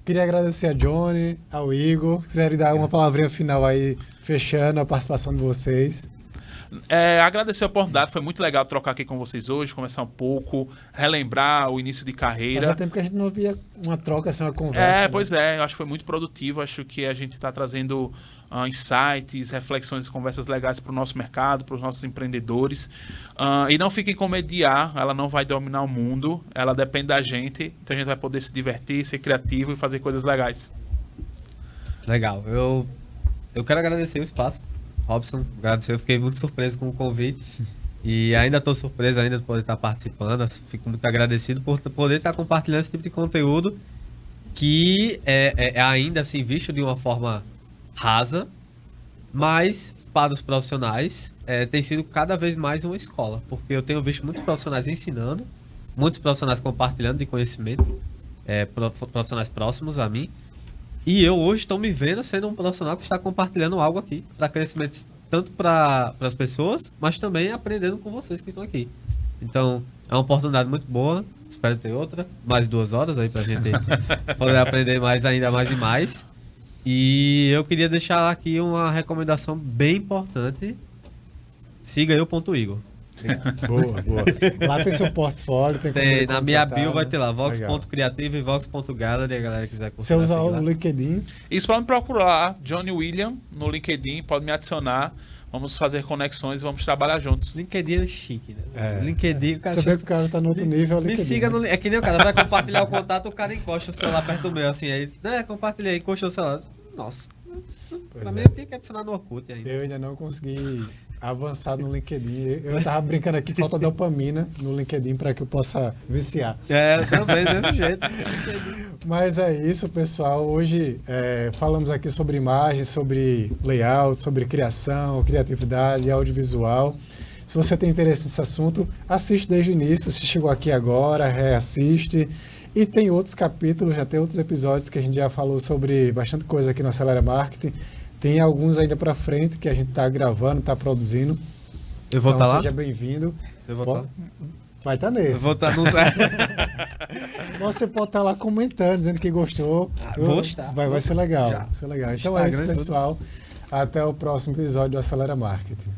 queria agradecer a Johnny, ao Igor. Quiserem dar uma palavrinha final aí, fechando a participação de vocês. Agradecer a oportunidade, foi muito legal trocar aqui com vocês hoje, conversar um pouco, relembrar o início de carreira. Fazia tempo que a gente não via uma troca, assim, uma conversa. Pois é, eu acho que foi muito produtivo, acho que a gente está trazendo insights, reflexões e conversas legais para o nosso mercado, para os nossos empreendedores. E não fiquem com medo de IA, ela não vai dominar o mundo, ela depende da gente, então a gente vai poder se divertir, ser criativo e fazer coisas legais. Legal, eu quero agradecer o espaço. Robson, agradecer, eu fiquei muito surpreso com o convite e ainda estou surpreso ainda de poder estar participando, fico muito agradecido por poder estar compartilhando esse tipo de conteúdo que é ainda assim visto de uma forma rasa, mas para os profissionais tem sido cada vez mais uma escola, porque eu tenho visto muitos profissionais ensinando, muitos profissionais compartilhando de conhecimento, profissionais próximos a mim. E eu hoje estou me vendo sendo um profissional que está compartilhando algo aqui para crescimento, tanto para as pessoas, mas também aprendendo com vocês que estão aqui. Então, é uma oportunidade muito boa. Espero ter outra, mais 2 horas aí para a gente poder aprender ainda mais e mais. E eu queria deixar aqui uma recomendação bem importante. Siga eu, .igor. Boa. Lá tem seu portfólio, tem na minha bio vai né? ter lá, vox.creativo e vox.gallery, a galera quiser você usar o LinkedIn. Isso, para me procurar, Johnny William, no LinkedIn, pode me adicionar, vamos fazer conexões e vamos trabalhar juntos. LinkedIn é chique, né? LinkedIn, o cara... Você vê que o cara tá no outro nível, Me siga no... É que nem o cara vai compartilhar o contato, o cara encosta o celular perto do meu, assim, aí, compartilhei, encostou o celular. Nossa, pra mim eu tinha que adicionar no Orkut ainda. Eu ainda não consegui avançar no LinkedIn. Eu tava brincando aqui, falta dopamina no LinkedIn para que eu possa viciar. Também, do mesmo jeito. Mas é isso, pessoal. Hoje falamos aqui sobre imagem, sobre layout, sobre criação, criatividade, audiovisual. Se você tem interesse nesse assunto, assiste desde o início. Se chegou aqui agora, reassiste. E tem outros capítulos, já tem outros episódios que a gente já falou sobre bastante coisa aqui no Acelera Marketing. Tem alguns ainda para frente que a gente está gravando, está produzindo. Eu vou estar lá? Seja bem-vindo. Eu vou estar. Vai estar nesse. Eu vou estar no... Você pode estar lá comentando, dizendo que gostou. Vou estar. Vai ser legal. Já. Vai ser legal. Então Instagram, é isso, pessoal. Até o próximo episódio do Acelera Marketing.